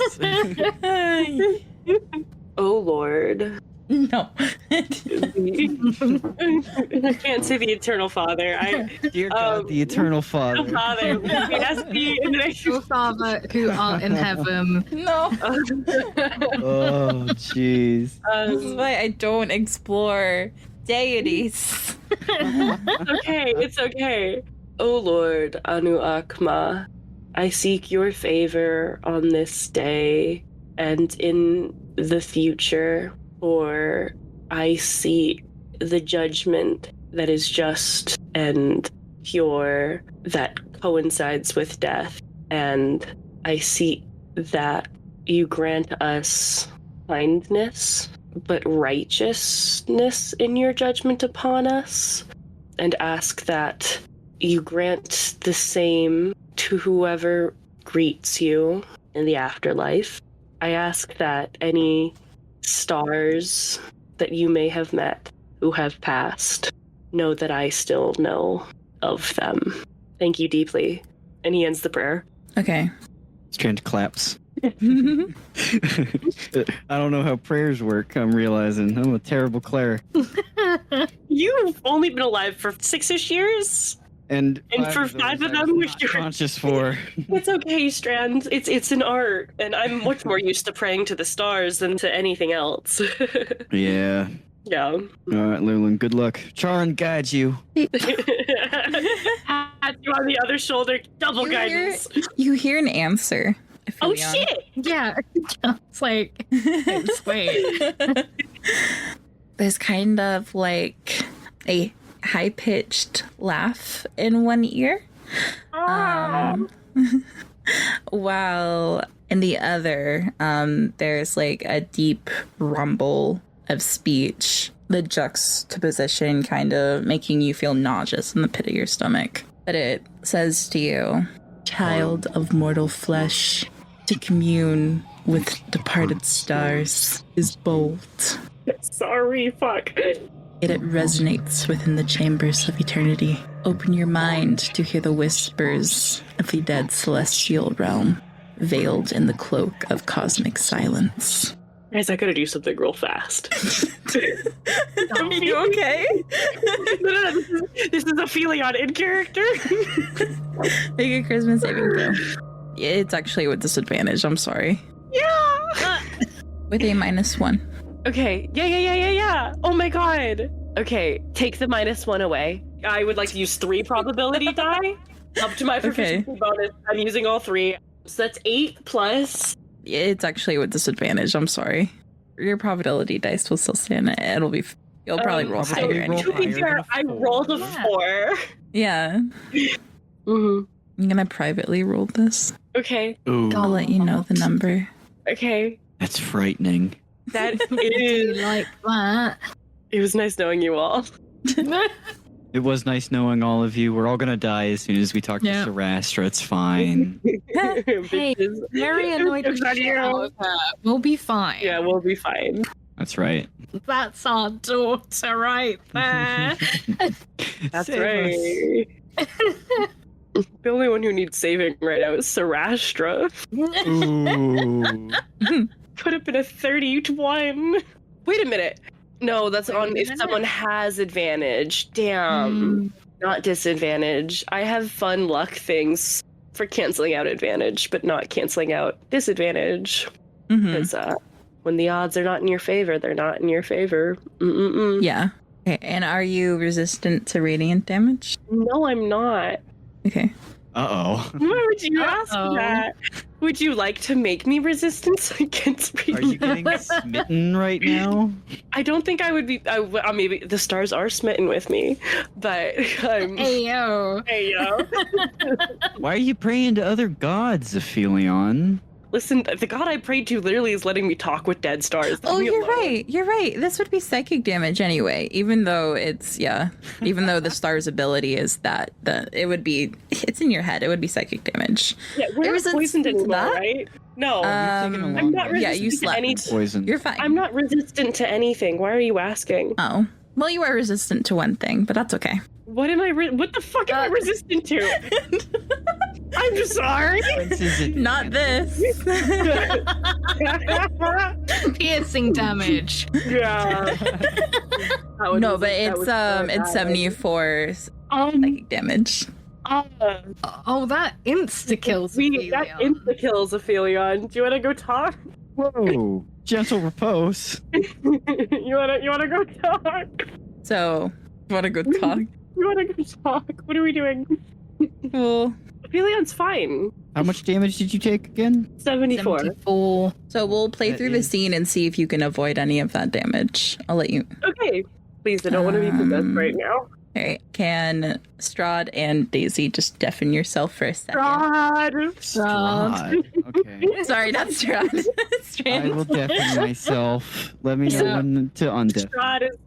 Oh lord. No. I can't say the Eternal Father. Dear God, the Eternal Father. Father. It has to be in Your Father who art in heaven. No. Oh, jeez. This is why I don't explore deities. It's okay. Oh Lord, Anu Akma, I seek your favor on this day and in the future, for I see the judgment that is just and pure, that coincides with death, and I seek that you grant us kindness but righteousness in your judgment upon us, and ask that you grant the same to whoever greets you in the afterlife. I ask that any stars that you may have met who have passed know that I still know of them. Thank you deeply. And he ends the prayer. Okay. Strand claps. I don't know how prayers work, I'm realizing. I'm a terrible cleric. You've only been alive for 6-ish years? And for those 5 of I them, was not you're conscious for. It's okay, Strand. It's an art, and I'm much more used to praying to the stars than to anything else. Yeah. Yeah. All right, Lulen, good luck. Charon guides you. Pat you on the other shoulder, double guidance. You hear an answer. Oh Aphelion. shit! Yeah. It's like, wait. There's kind of like a high-pitched laugh in one ear. While in the other, there's like a deep rumble of speech. The juxtaposition kind of making you feel nauseous in the pit of your stomach. But it says to you, child of mortal flesh, to commune with departed stars is bold. Sorry, fuck. Yet it resonates within the chambers of eternity. Open your mind to hear the whispers of the dead celestial realm, veiled in the cloak of cosmic silence. Guys, I gotta do something real fast. Are you okay? No, this is Aphelion in character. Make a charisma saving throw. It's actually with disadvantage, I'm sorry. Yeah. With a -1. Okay. Yeah. Oh my god. Okay, take the -1 away. I would like to use 3 probability die. Up to my proficiency bonus. I'm using all 3. So that's 8 plus It's actually with disadvantage. I'm sorry. Your probability dice will still stand. It'll be. You'll probably roll so higher. roll to be higher fair, than a I four. rolled a Yeah. 4. Yeah. Mm-hmm. I'm gonna privately roll this. Okay. Ooh, I'll let you know the number. Okay. that's frightening. That Do is. you like that? It was nice knowing you all. It was nice knowing all of you. We're all gonna die as soon as we talk Yeah. to Sarastra. It's fine. Hey, Bitches. Very annoyed the It's shit out of her. We'll be fine. Yeah, we'll be fine. That's right. That's our daughter right there. That's Save us. right. The only one who needs saving right now is Sarastra. Ooh. Could have been a 31. Wait a minute. No, that's Wait on a if minute. someone has advantage. Damn. Not disadvantage. I have fun luck things for canceling out advantage, but not canceling out disadvantage. Mhm. Because when the odds are not in your favor, they're not in your favor. Mm-mm-mm. Yeah. Okay. And are you resistant to radiant damage? No, I'm not. Okay. Uh-oh. Why would you ask Uh-oh. that? Would you like to make me resistance against Are you radiant? getting smitten right now? I don't think I would be. Maybe the stars are smitten with me, but I'm. Hey yo. Hey, yo. Why are you praying to other gods, Aphelion? Listen, the god I prayed to literally is letting me talk with dead stars. Oh, Leave me you're alone. right. You're right. This would be psychic damage anyway, even though even though the star's ability is that it would be, it's in your head. It would be psychic damage. Yeah, we're There not was a- poisoned to anymore, that? right? No, You've taken a long I'm not rest. Yeah, resistant you to slept. any. Poison. You're fine. I'm not resistant to anything. Why are you asking? Oh. Well, you are resistant to one thing, but that's okay. What am I? What the fuck am I resistant to? I'm just sorry. Is it- Not this. Piercing damage. Yeah. That was- No, but that was it's so bad. 74 Um, psychic damage. Oh, that insta kills we got Aphelion. insta kills, Aphelion. Do you want to go talk? Whoa. Gentle repose. you wanna go talk? So, want to go talk? You wanna go talk? What are we doing? Well, Aphelion's fine. How much damage did you take again? 74. 74. so we'll play That through the is- scene and see if you can avoid any of that damage. I'll let you. Okay. Please, I don't want to be possessed right now. All right. Can Strahd and Daisy just deafen yourself for a second? God. Strahd. Okay. Sorry, not Strahd. I Strand. will deafen myself. Let me know Yeah. when to undeafen. Strahd is.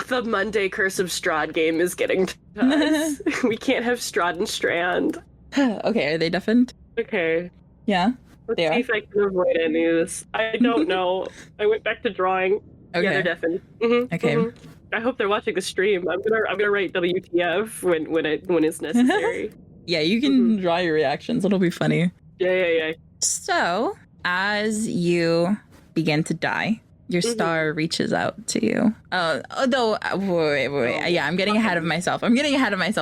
The Monday Curse of Strahd game is getting to us. We can't have Strahd and Strand. Okay, are they deafened? Okay. Yeah. Let's They see are? if I can avoid any of this. I don't know. I went back to drawing. Yeah, they're Okay. deafened. Mhm, Okay. mhm. I hope they're watching the stream. I'm gonna write WTF when it's necessary. Yeah, you can draw your reactions. It'll be funny. Yeah. So, as you begin to die, your star reaches out to you. Wait. Yeah, I'm getting ahead of myself.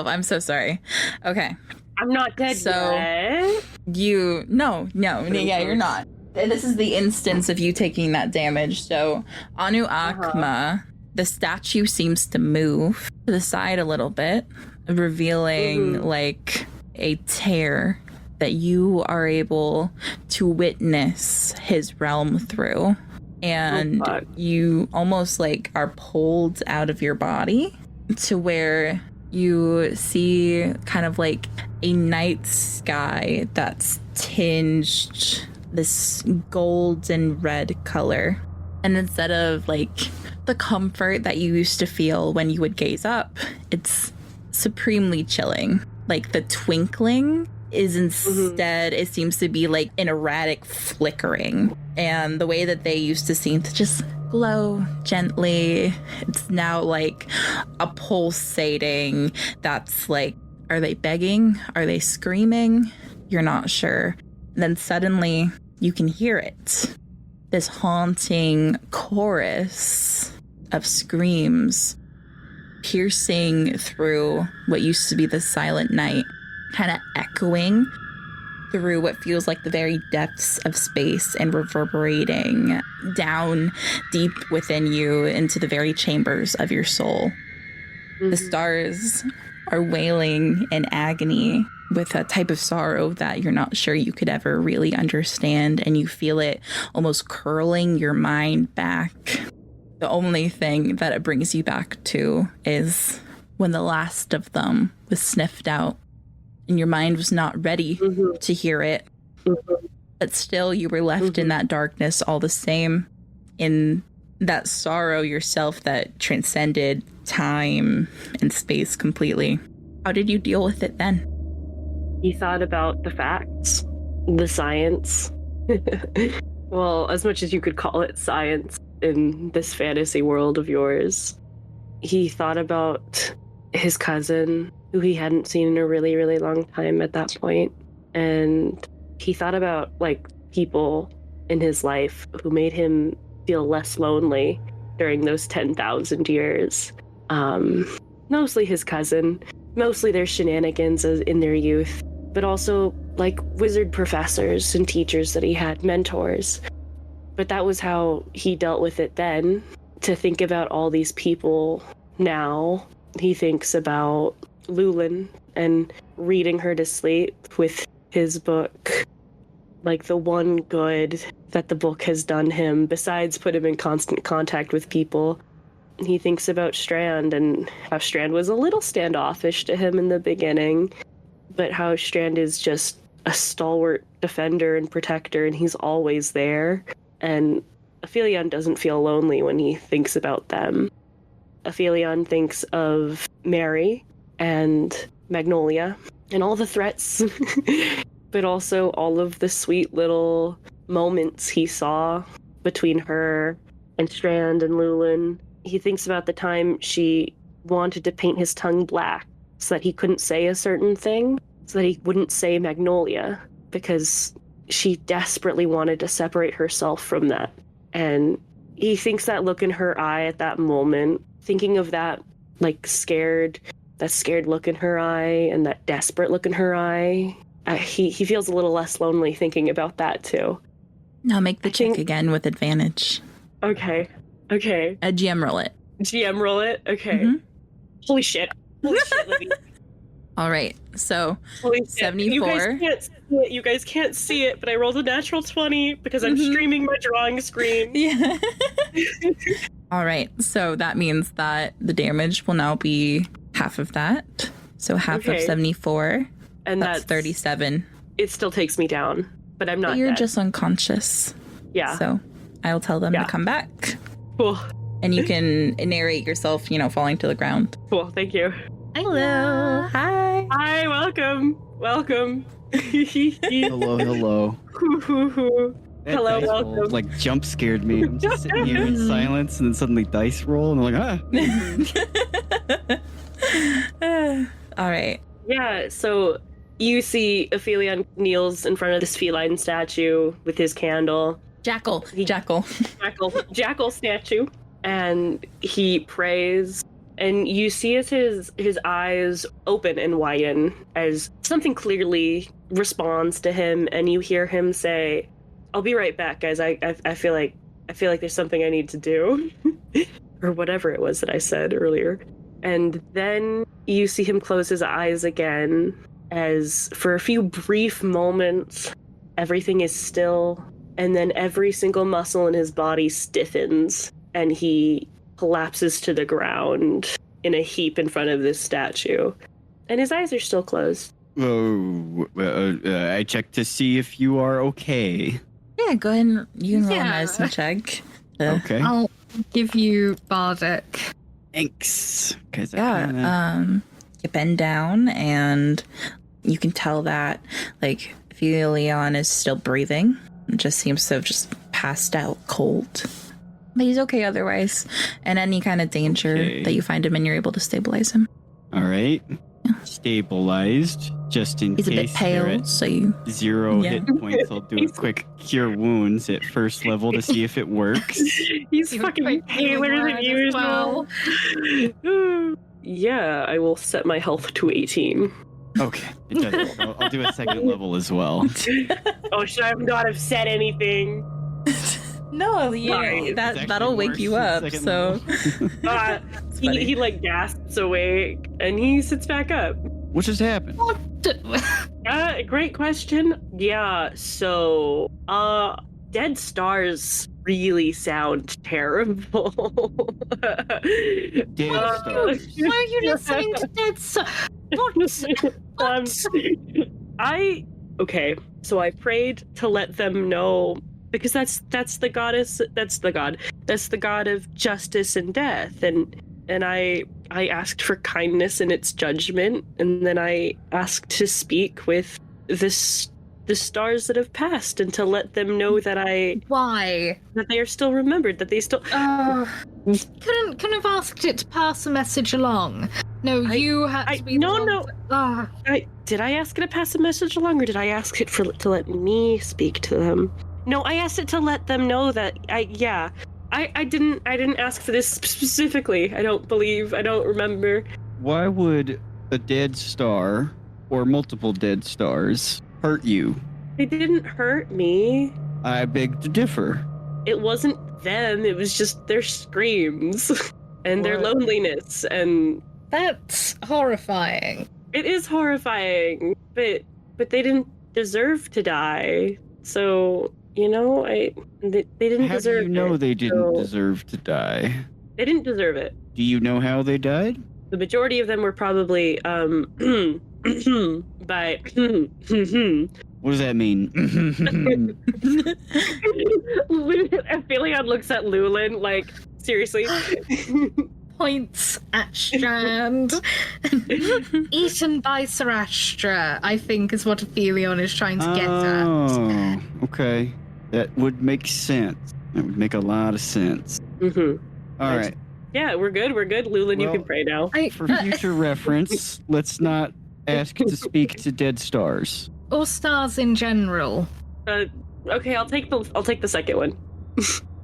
I'm so sorry. Okay. I'm not dead So- yet. No, yeah, you're not. This is the instance of you taking that damage. So, Anu Akma, the statue seems to move to the side a little bit, revealing like a tear that you are able to witness his realm through. And Oh, fuck. you almost like are pulled out of your body to where you see kind of like a night sky that's tinged this golden red color. And instead of like the comfort that you used to feel when you would gaze up, it's supremely chilling. Like the twinkling is instead, it seems to be like an erratic flickering. And the way that they used to seem to just glow gently, it's now like a pulsating that's like, are they begging? Are they screaming? You're not sure. Then suddenly you can hear it. This haunting chorus of screams piercing through what used to be the silent night, kind of echoing through what feels like the very depths of space and reverberating down deep within you into the very chambers of your soul. The stars are wailing in agony with a type of sorrow that you're not sure you could ever really understand, and you feel it almost curling your mind back. The only thing that it brings you back to is when the last of them was sniffed out, and your mind was not ready to hear it. But still, you were left in that darkness all the same, in that sorrow yourself that transcended time and space completely. How did you deal with it then? He thought about the facts, the science. Well, as much as you could call it science in this fantasy world of yours. He thought about his cousin, who he hadn't seen in a really, really long time at that point. And he thought about, like, people in his life who made him feel less lonely during those 10,000 years. Mostly his cousin, mostly their shenanigans in their youth, but also, like, wizard professors and teachers that he had, mentors. But that was how he dealt with it then. To think about all these people now, he thinks about Lulen and reading her to sleep with his book. Like, the one good that the book has done him, besides put him in constant contact with people. He thinks about Strand and how Strand was a little standoffish to him in the beginning, but how Strand is just a stalwart defender and protector, and he's always there. And Aphelion doesn't feel lonely when he thinks about them. Aphelion thinks of Mery and Magnolia and all the threats, but also all of the sweet little moments he saw between her and Strand and Lulen. He thinks about the time she wanted to paint his tongue black so that he couldn't say a certain thing, so that he wouldn't say Magnolia, because she desperately wanted to separate herself from that. And he thinks that look in her eye at that moment, thinking of that, like, scared look in her eye and that desperate look in her eye, he feels a little less lonely thinking about that too. Now make the check again with advantage. Okay. A GM roll it. GM roll it? Okay. Mm-hmm. Holy shit, Livi. All right, so Holy shit. 74. You guys can't see it, but I rolled a natural 20 because I'm streaming my drawing screen. Yeah. All right, so that means that the damage will now be half of that. So half of 74. And that's 37. It still takes me down, but I'm not But you're dead. just unconscious. Yeah. So I'll tell them to come back. Cool. And you can narrate yourself, falling to the ground. Cool, thank you. Hello. Hi. Hi, welcome. Hello. That Hello, dice welcome. roll, like, jump scared me. I'm just sitting here in silence, and then suddenly dice roll, and I'm like, All right. Yeah, so you see Aphelion kneels in front of this feline statue with his candle. Jackal statue, and he prays, and you see as his eyes open and widen as something clearly responds to him, and you hear him say, "I'll be right back, guys. I feel like there's something I need to do," or whatever it was that I said earlier. And then you see him close his eyes again, as for a few brief moments everything is still. And then every single muscle in his body stiffens, and he collapses to the ground in a heap in front of this statue. And his eyes are still closed. oh, I checked to see if you are okay. Yeah, go ahead and you can roll a medicine check. Okay. I'll give you Bardic. Thanks. You bend down, and you can tell that, like, Aphelion is still breathing. It just seems to have just passed out cold. But he's okay otherwise. And any kind of danger that you find him in, you're able to stabilize him. All right. Stabilized, just in He's case. a bit pale, so you... 0 hit points. I'll do a quick cure wounds at first level to see if it works. He's fucking paler than usual. Yeah, I will set my health to 18. Okay, it does. I'll do a second level as well. Oh, should I not have said anything? No, Sorry. that'll wake you up, so... He like gasps awake, and he sits back up. What just happened? Great question. Yeah, so, dead stars really sound terrible. Dead stars. Why are you listening to dead Okay, so I prayed to let them know, because that's the god of justice and death, and I asked for kindness in its judgment, and then I asked to speak with the stars that have passed, and to let them know that Why? that they are still remembered, that they still. Couldn't have asked it to pass a message along. No, you had to be. No. Did I ask it to pass a message along, or did I ask it to let me speak to them? No, I asked it to let them know that I didn't ask for this specifically. I don't remember. Why would a dead star or multiple dead stars hurt you? They didn't hurt me. I beg to differ. It wasn't them, it was just their screams and their loneliness, and That's horrifying. it is horrifying, but they didn't deserve to die. So, they didn't How deserve it. do you know they didn't So- deserve to die? They didn't deserve it. Do you know how they died? The majority of them were probably by What does that mean? Aphelion looks at Lulen like, seriously. Points at Strand. Eaten by Sarastra, I think, is what Aphelion is trying to get at. Oh, okay. That would make sense. That would make a lot of sense. All right. Yeah, we're good. Lulen, you Well, can pray now. For future reference, let's not ask to speak to dead stars. Or stars in general. Okay, I'll take the second one.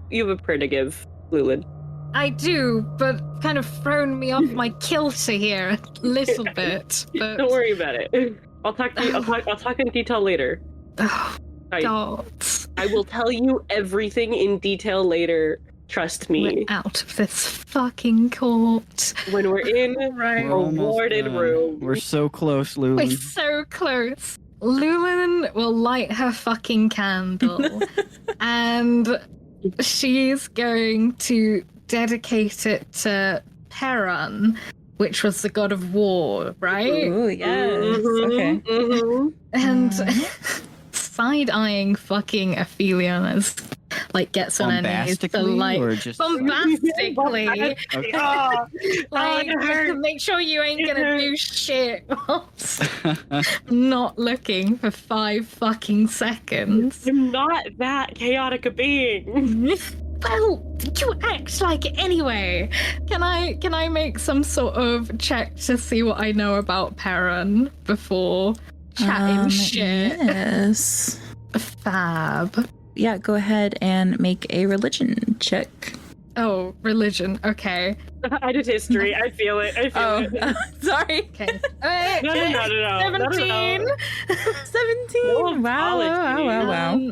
You have a prayer to give, Lulen. I do, but kind of thrown me off my kilter here a little bit. But... Don't worry about it. I'll talk to you. I'll talk in detail later. Oh, I will tell you everything in detail later. Trust me. We're out of this fucking court. When we're in Right. a warded room. We're so close, We're Lulen. so close. Lulen will light her fucking candle and she's going to dedicate it to Perun, which was the god of war, right? Ooh, yes. Okay. And side-eyeing fucking Aphelion as gets on her knees to or just bombastically Okay. make sure you ain't gonna do shit whilst not looking for 5 fucking seconds. I'm not that chaotic a being. Well, you act like it anyway. Can I make some sort of check to see what I know about Perun before chatting shit? Yes. Fab. Yeah, go ahead and make a religion check. Oh, religion. Okay. I did history. I feel it. Sorry. Okay. No. 17. 17. No Wow.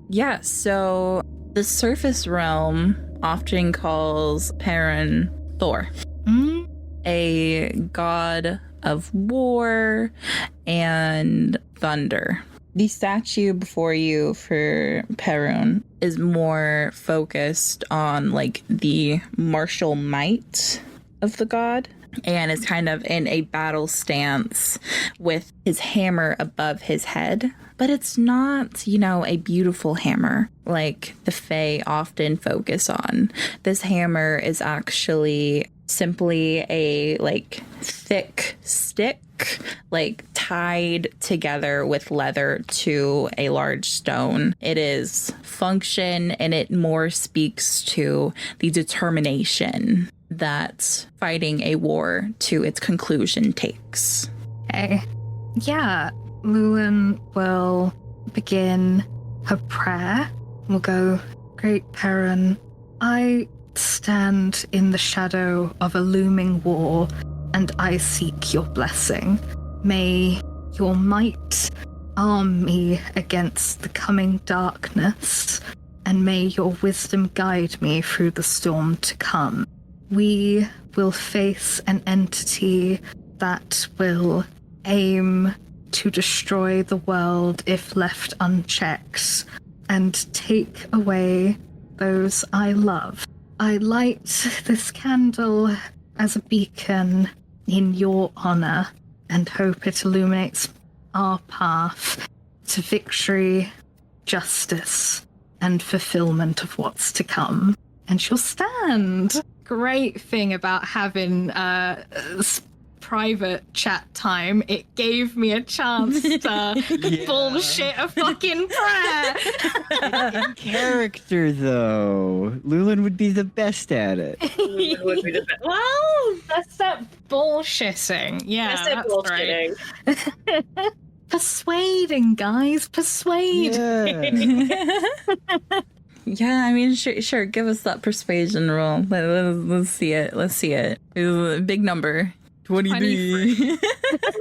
Yeah, so the surface realm often calls Perun Thor, a god of war and thunder. The statue before you for Perun is more focused on the martial might of the god, and is kind of in a battle stance with his hammer above his head. But it's not, a beautiful hammer like the Fae often focus on. This hammer is actually simply a thick stick, tied together with leather to a large stone. It is function, and it more speaks to the determination that fighting a war to its conclusion takes. Okay. Yeah, Lulen will begin her prayer. We'll go, Great Perun, I stand in the shadow of a looming war, and I seek your blessing. May your might arm me against the coming darkness, and may your wisdom guide me through the storm to come. We will face an entity that will aim to destroy the world if left unchecked and take away those I love. I light this candle as a beacon in your honor and hope it illuminates our path to victory, justice, and fulfillment of what's to come. And she'll stand. Great thing about having private chat time, it gave me a chance to bullshit a fucking prayer. In character, though, Lulen would be the best at it. Would be the best. Well, That's that bullshitting. Yeah, I said that's bullshitting. right. Persuading, guys, persuade. Yeah. Yeah, I mean, sure. Give us that persuasion roll. Let's see it. Let's see it. It was a big number. 23.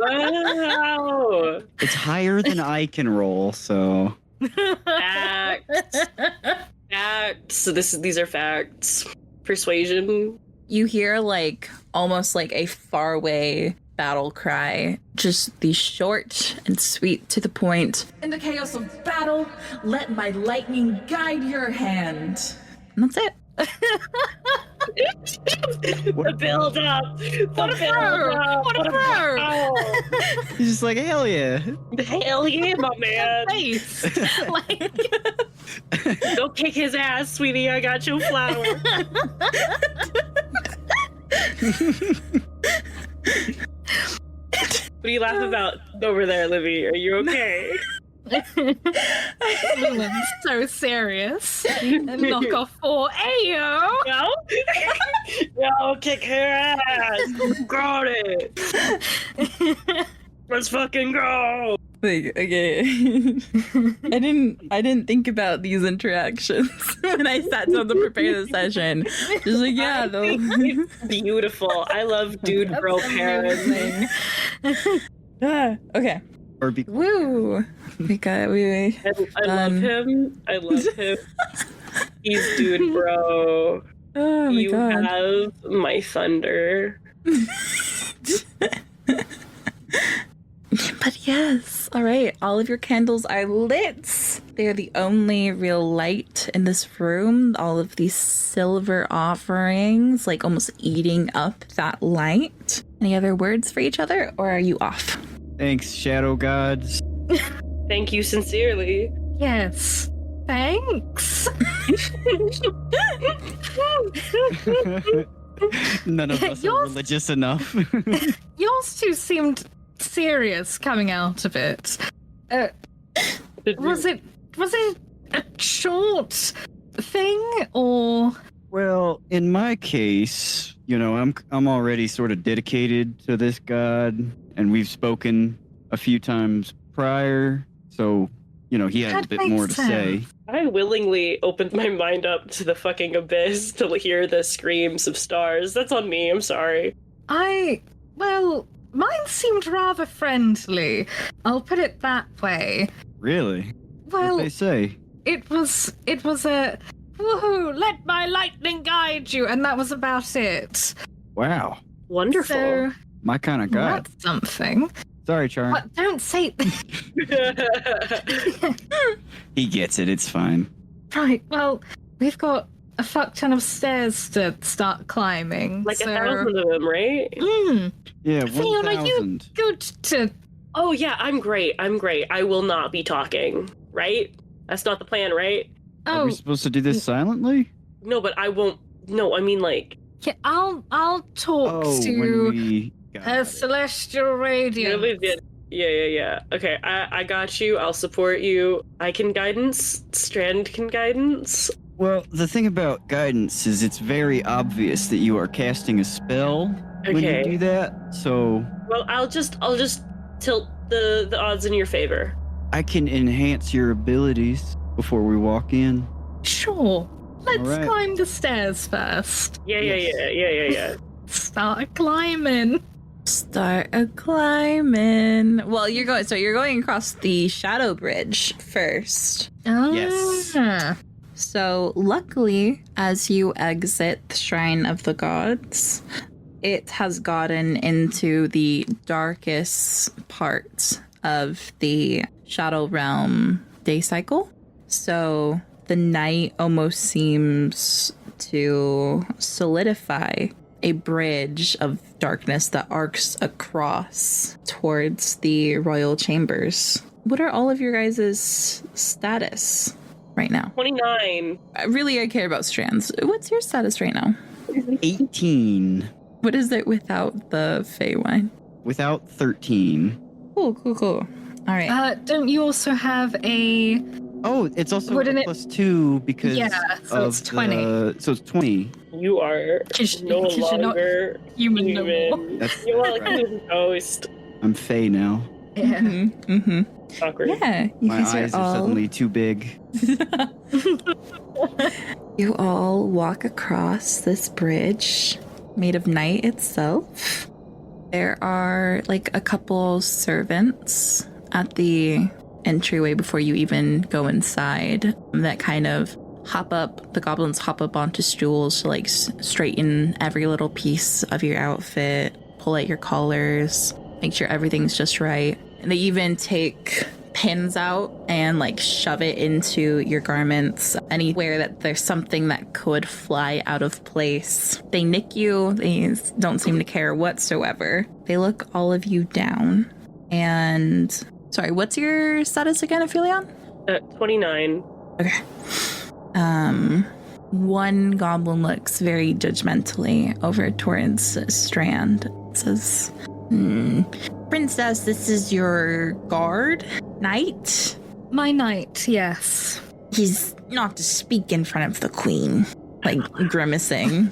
Wow. It's higher than I can roll, so. Facts. Facts. So these are facts. Persuasion. You hear like almost like a faraway battle cry, just the short and sweet to the point. In the chaos of battle, let my lightning guide your hand. And that's it. The build up. What a pro! What a pro! He's just like, hell yeah. Hell yeah, my man. Face. Like, Go kick his ass, sweetie. I got you a flower. What are you laughing about over there, Livi? Are you okay? Lulen's so serious. And knock off 4. Ayo! No? No, kick her ass. Got it. Let's fucking go. Like, okay. I didn't think about these interactions when I sat down to prepare the session. Just like, yeah, though. It's beautiful. I love dude bro parents. Yeah. Okay. Or be Woo. We I love him. I love him. He's dude bro. Oh my You god. have my thunder. But yes, all right. All of your candles are lit. They are the only real light in this room. All of these silver offerings, like almost eating up that light. Any other words for each other, or are you off? thanks, shadow gods. Thank you sincerely. Yes. Thanks. None of us are Yours- religious enough. Yours two seemed serious coming out of it. Was it a short thing or? Well, in my case, I'm already sort of dedicated to this god, and we've spoken a few times prior, so he had a That bit makes more to say. sense. I willingly opened my mind up to the fucking abyss to hear the screams of stars. That's on me. I'm sorry. Well, mine seemed rather friendly. I'll put it that way. Really? Well, What'd they say? it was a woohoo, let my lightning guide you, and that was about it. Wow, Wonderful. So my kind of god. that's something. Sorry, Charm. But don't say He gets it. It's fine. right, well, we've got a fuck ton of stairs to start climbing. Like so... 1,000 of them, right? Yeah, Fiona, 1,000. good to Oh yeah, I'm great. I will not be talking, right? That's not the plan, right? Are we supposed to do this silently? No, but I won't. No, I mean like. yeah, I'll talk Oh, when to we got her it. celestial radiance. Really did. Yeah. Okay, I got you. I'll support you. I can guidance. Strand can guidance. Well, the thing about guidance is it's very obvious that you are casting a spell when you Okay. do that. So Well, I'll just tilt the odds in your favor. I can enhance your abilities before we walk in. Sure. Let's All right. climb the stairs first. Yeah. Start climbing. Start a climbing. Well, you're going across the shadow bridge first. Yes. Ah. So luckily, as you exit the Shrine of the Gods, it has gotten into the darkest parts of the Shadow Realm day cycle. So the night almost seems to solidify a bridge of darkness that arcs across towards the royal chambers. What are all of your guys' status right now? 29. Really, I care about Strands. What's your status right now? 18. What is it without the Feywild? Without 13. Cool. All right. Don't you also have a... Oh, it's also Wouldn't it- +2 because so of it's 20. So it's 20. You are 'Cause no you're not longer human no more. That's You are like right. a ghost. I'm Fey now. Yeah. Mm-hmm. Awkward. Yeah. You My guys eyes are all... suddenly too big. You all walk across this bridge made of night itself. There are like a couple servants at the entryway before you even go inside that kind of hop up. The goblins hop up onto stools to like straighten every little piece of your outfit, pull at your collars, make sure everything's just right. And they even take pins out and like shove it into your garments anywhere that there's something that could fly out of place. They nick you. They don't seem to care whatsoever. They look all of you down. And sorry, what's your status again, Aphelion? 29. Okay. One goblin looks very judgmentally over towards Strand. It says, Princess, this is your guard knight? My knight, yes. He's not to speak in front of the queen. Like, grimacing.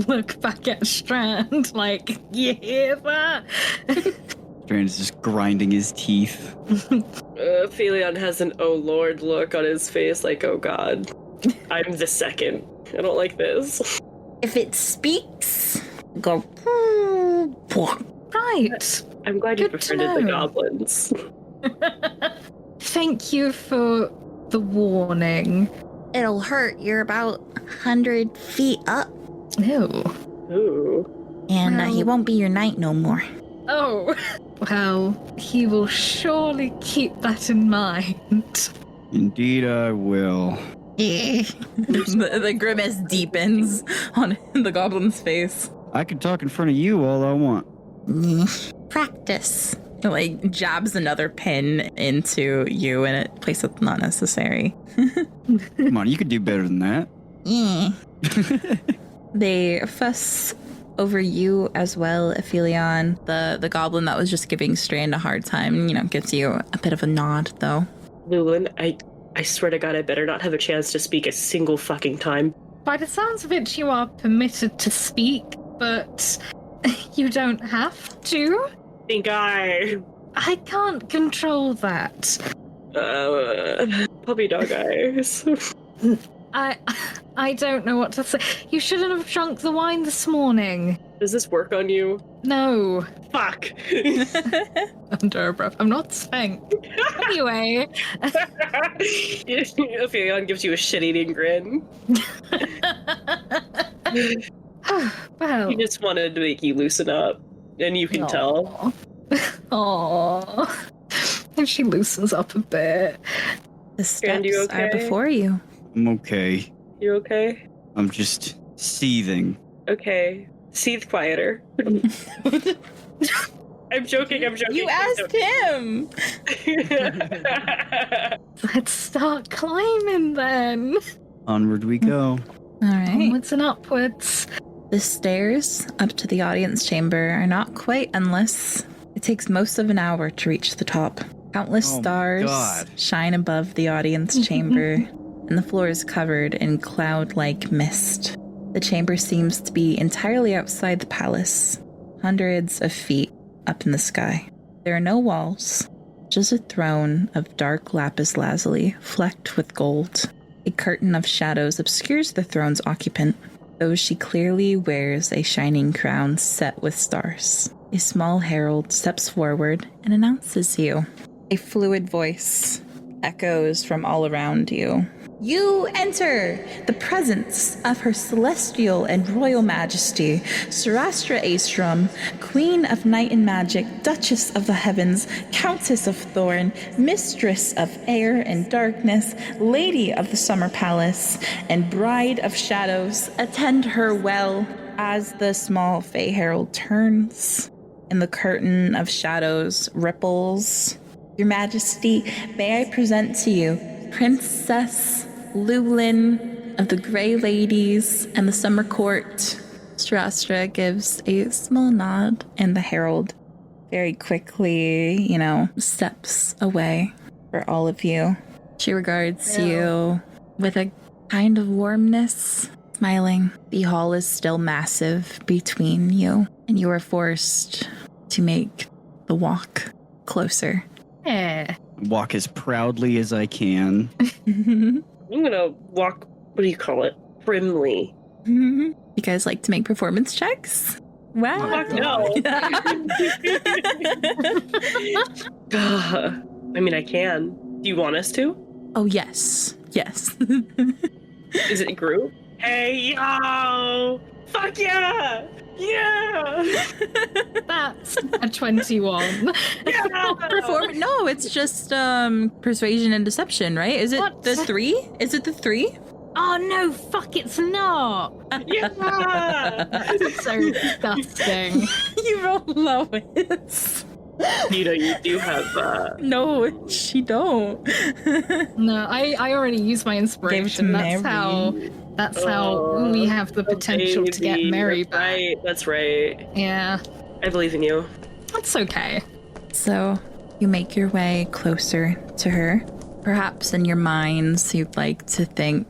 Look back at Strand, like, you hear that? Strand is just grinding his teeth. Aphelion has an oh lord look on his face, like, oh god, I'm the second. I don't like this. If it speaks, go. Right. I'm glad you Good to befriended the know. goblins. Thank you for the warning. It'll hurt. You're about 100 feet up, Ew. Ooh. and he Well- won't be your knight no more. Oh. Well, he will surely keep that in mind. Indeed, I will. The grimace deepens on the goblin's face. I can talk in front of you all I want. Practice. It, like, jabs another pin into you in a place that's not necessary. Come on, you could do better than that. They fuss over you as well, Aphelion. The goblin that was just giving Strand a hard time, gives you a bit of a nod, though. Lulen, I swear to god I better not have a chance to speak a single fucking time. By the sounds of it, you are permitted to speak, but you don't have to. Think I can't control that. puppy dog eyes. I don't know what to say. You shouldn't have drunk the wine this morning. Does this work on you? No. Fuck. Under her breath. I'm not saying. Anyway. Aphelion gives you a shit-eating grin. Well. He just wanted to make you loosen up, and you can tell. Aww. And she loosens up a bit. The Strand, steps you are okay? before you. I'm okay. You okay? I'm just seething. Okay. Seethe quieter. I'm joking. You asked him! Let's start climbing then. Onward we go. All right. Onwards and upwards. The stairs up to the audience chamber are not quite endless. It takes most of an hour to reach the top. Countless Oh my stars God. shine above the audience chamber, and the floor is covered in cloud-like mist. The chamber seems to be entirely outside the palace, hundreds of feet up in the sky. There are no walls, just a throne of dark lapis lazuli flecked with gold. A curtain of shadows obscures the throne's occupant, though she clearly wears a shining crown set with stars. A small herald steps forward and announces you. A fluid voice echoes from all around you. You enter the presence of Her Celestial and Royal Majesty, Sarastra Aestrom, Queen of Night and Magic, Duchess of the Heavens, Countess of Thorn, Mistress of Air and Darkness, Lady of the Summer Palace, and Bride of Shadows. Attend her well. As the small Fey Herald turns and the curtain of shadows ripples, Your Majesty, may I present to you Princess Lulen of the Grey Ladies and the Summer Court. Sarastra gives a small nod, and the herald very quickly, steps away for all of you. She regards you with a kind of warmness, smiling. The hall is still massive between you, and you are forced to make the walk closer. Walk as proudly as I can. I'm gonna walk, what do you call it? Primly. You guys like to make performance checks? Wow. Fuck no. I mean, I can. Do you want us to? Oh, yes. Yes. Is it group? Hey, yo! Fuck yeah! Yeah! That's a 21. Yeah! No, it's just persuasion and deception, right? Is it What? the 3? Is it the 3? Oh no, fuck, it's not. Yeah! That's so disgusting. You roll lowest. You do have, No, she don't. No, I already used my inspiration. Gave it to That's how we have the potential to get baby. Mery That's back. right, that's right. Yeah, I believe in you. that's okay. So you make your way closer to her. Perhaps in your minds, you'd like to think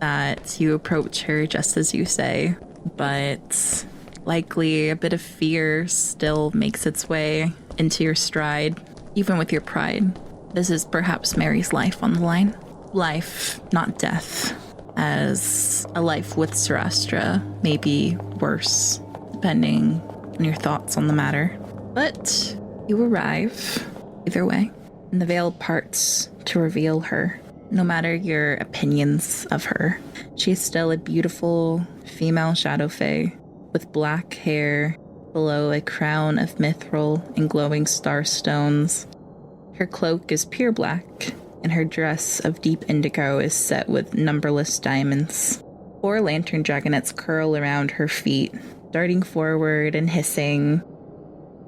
that you approach her just as you say, but likely a bit of fear still makes its way into your stride, even with your pride. This is perhaps Mery's life on the line. Life, not death, as a life with Sarastra may be worse, depending on your thoughts on the matter. But you arrive, either way, and the veil parts to reveal her. No matter your opinions of her, she is still a beautiful female shadow fae with black hair below a crown of mithril and glowing starstones. Her cloak is pure black, and her dress of deep indigo is set with numberless diamonds. 4 lantern dragonets curl around her feet, darting forward and hissing,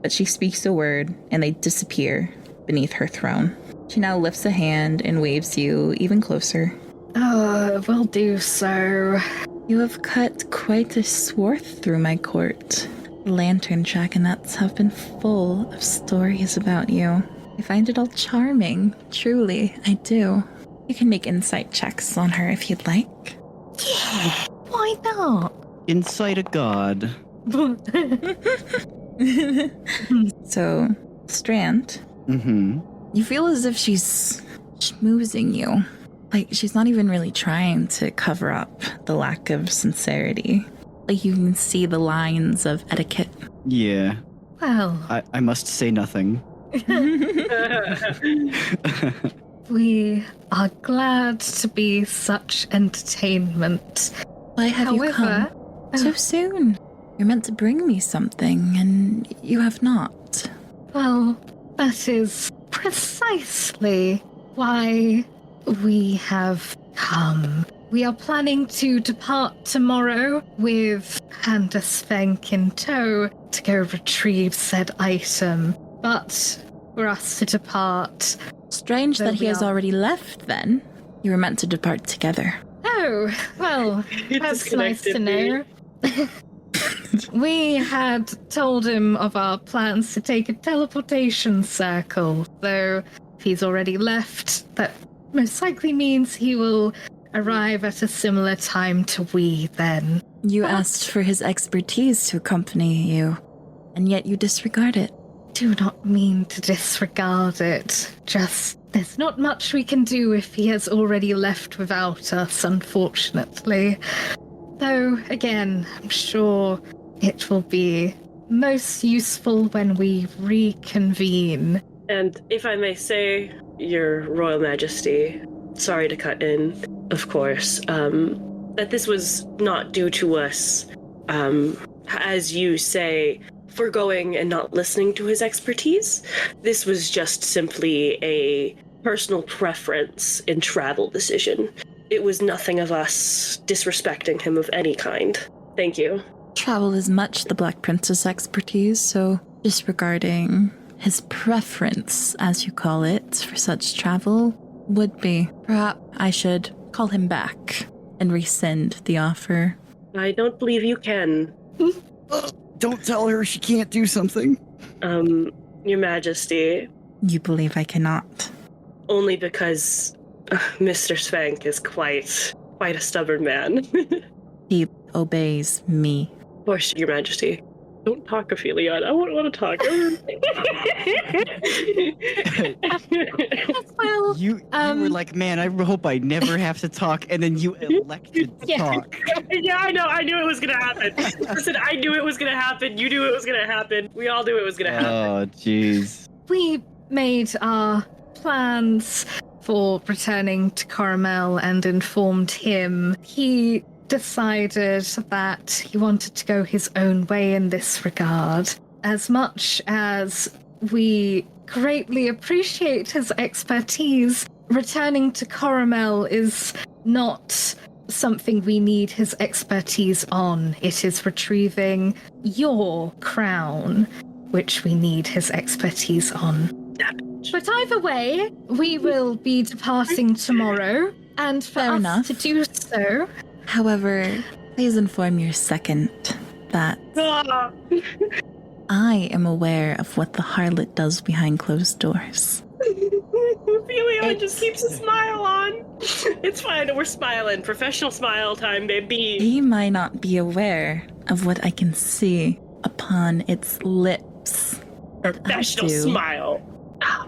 but she speaks a word and they disappear beneath her throne. She now lifts a hand and waves you even closer. Will do so. You have cut quite a swath through my court. The lantern dragonets have been full of stories about you. I find it all charming. Truly, I do. You can make insight checks on her if you'd like. Yeah, why not? Inside a god. So, Strand, Mm-hmm. you feel as if she's schmoozing you. Like, she's not even really trying to cover up the lack of sincerity. Like, you can see the lines of etiquette. Yeah. Well, I must say nothing. we are glad to be such entertainment. Why have you come so soon? You're meant to bring me something, and you have not. Well, that is precisely why we have come. We are planning to depart tomorrow with Candace Fenk in tow to go retrieve said item. But for us to depart... Strange that he has already left, then. You were meant to depart together. Oh, well, that's nice to know. We had told him of our plans to take a teleportation circle, though if he's already left, that most likely means he will arrive at a similar time to we then. You asked for his expertise to accompany you, and yet you disregard it. Do not mean to disregard it. Just, there's not much we can do if he has already left without us, unfortunately. Though, again, I'm sure it will be most useful when we reconvene. And if I may say, Your Royal Majesty, sorry to cut in, of course, that this was not due to us, as you say, forgoing and not listening to his expertise. This was just simply a personal preference in travel decision. It was nothing of us disrespecting him of any kind. Thank you. Travel is much the Black Prince's expertise, so disregarding his preference, as you call it, for such travel would be. Perhaps I should call him back and rescind the offer. I don't believe you can. Don't tell her she can't do something. Your Majesty. You believe I cannot? Only because Mr. Svank is quite a stubborn man. He obeys me. Of course, Your Majesty. Don't talk, Aphelion. I won't want to talk. Well, You were like, man, I hope I never have to talk, and then you elected to talk. Yeah, I know. I knew it was going to happen. Listen, I knew it was going to happen. You knew it was going to happen. We all knew it was going to happen. Oh, jeez. we made our plans for returning to Caramel and informed him. He decided that he wanted to go his own way in this regard. As much as we greatly appreciate his expertise, returning to Caramel is not something we need his expertise on. It is retrieving your crown, which we need his expertise on. But either way, we will be departing tomorrow, and for Fair us enough. to do so, However, please inform your second that Ah. I am aware of what the harlot does behind closed doors. Aphelion just keeps a smile on. It's fine. We're smiling. Professional smile time, baby. He might not be aware of what I can see upon its lips. Professional do. smile.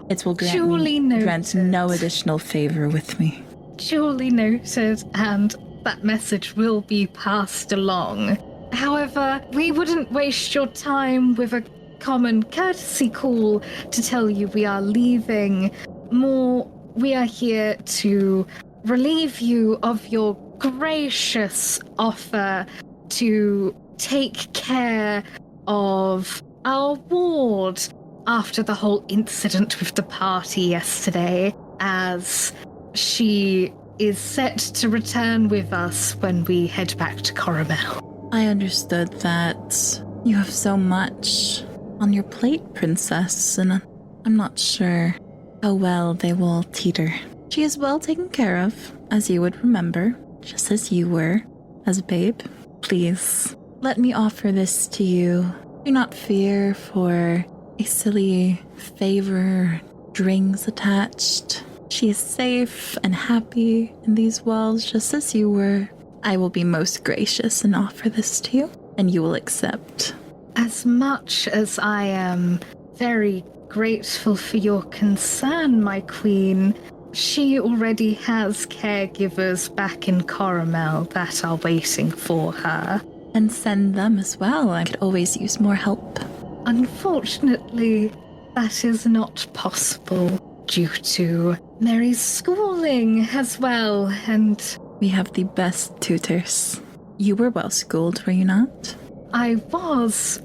It will Duly grant no noted. additional favor with me. duly noted, and that message will be passed along. However, we wouldn't waste your time with a common courtesy call to tell you we are leaving. More, we are here to relieve you of your gracious offer to take care of our ward after the whole incident with the party yesterday, as she is set to return with us when we head back to Caramel. I understood that you have so much on your plate, Princess, and I'm not sure how well they will teeter. She is well taken care of, as you would remember, just as you were, as a babe. Please, let me offer this to you. Do not fear for a silly favor, strings attached. She is safe and happy in these walls, just as you were. I will be most gracious and offer this to you, and you will accept. As much as I am very grateful for your concern, my queen, she already has caregivers back in Caramel that are waiting for her. And send them as well. I could always use more help. Unfortunately, that is not possible due to Mery's schooling as well, and We have the best tutors. You were well schooled, were you not? I was.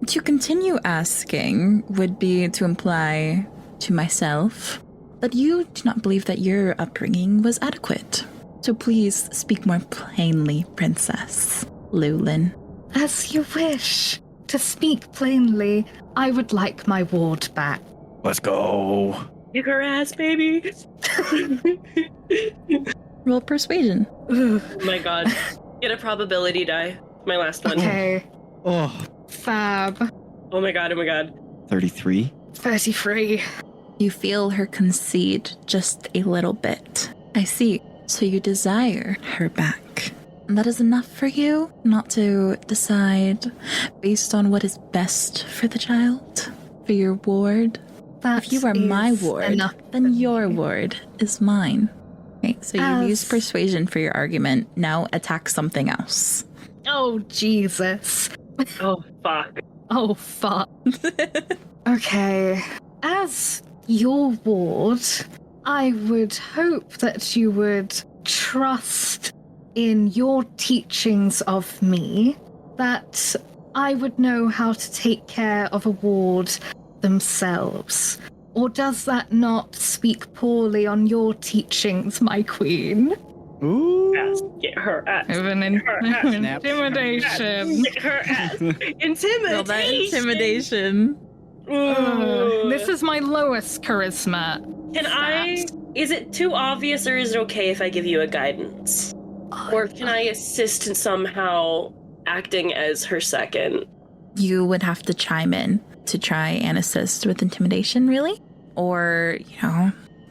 To continue asking would be to imply to myself that you do not believe that your upbringing was adequate. So please speak more plainly, Princess Lulen. As you wish. To speak plainly, I would like my ward back. Let's go. Kick her ass, baby. Roll persuasion. Oh my god. Get a probability die. My last one. Okay, Oh, fab. Oh my god, oh my god. 33. 33. You feel her concede just a little bit. I see. So you desire her back. And that is enough for you not to decide based on what is best for the child, for your ward. That If you are my is ward, enough then for your me. ward is mine. Okay, so you As- use persuasion for your argument. Now attack something else. Oh, Jesus. Oh fuck. Oh, fuck. Okay. As your ward, I would hope that you would trust in your teachings of me that I would know how to take care of a ward themselves? Or does that not speak poorly on your teachings, my queen? Ooh. Ass. Get her ass. Intimidation. Get her ass. Intimidation. Roll that intimidation. This is my lowest charisma. Can I? Is it too obvious, or is it okay if I give you a guidance? Or can I assist in somehow acting as her second? You would have to chime in to try and assist with intimidation, really? Or,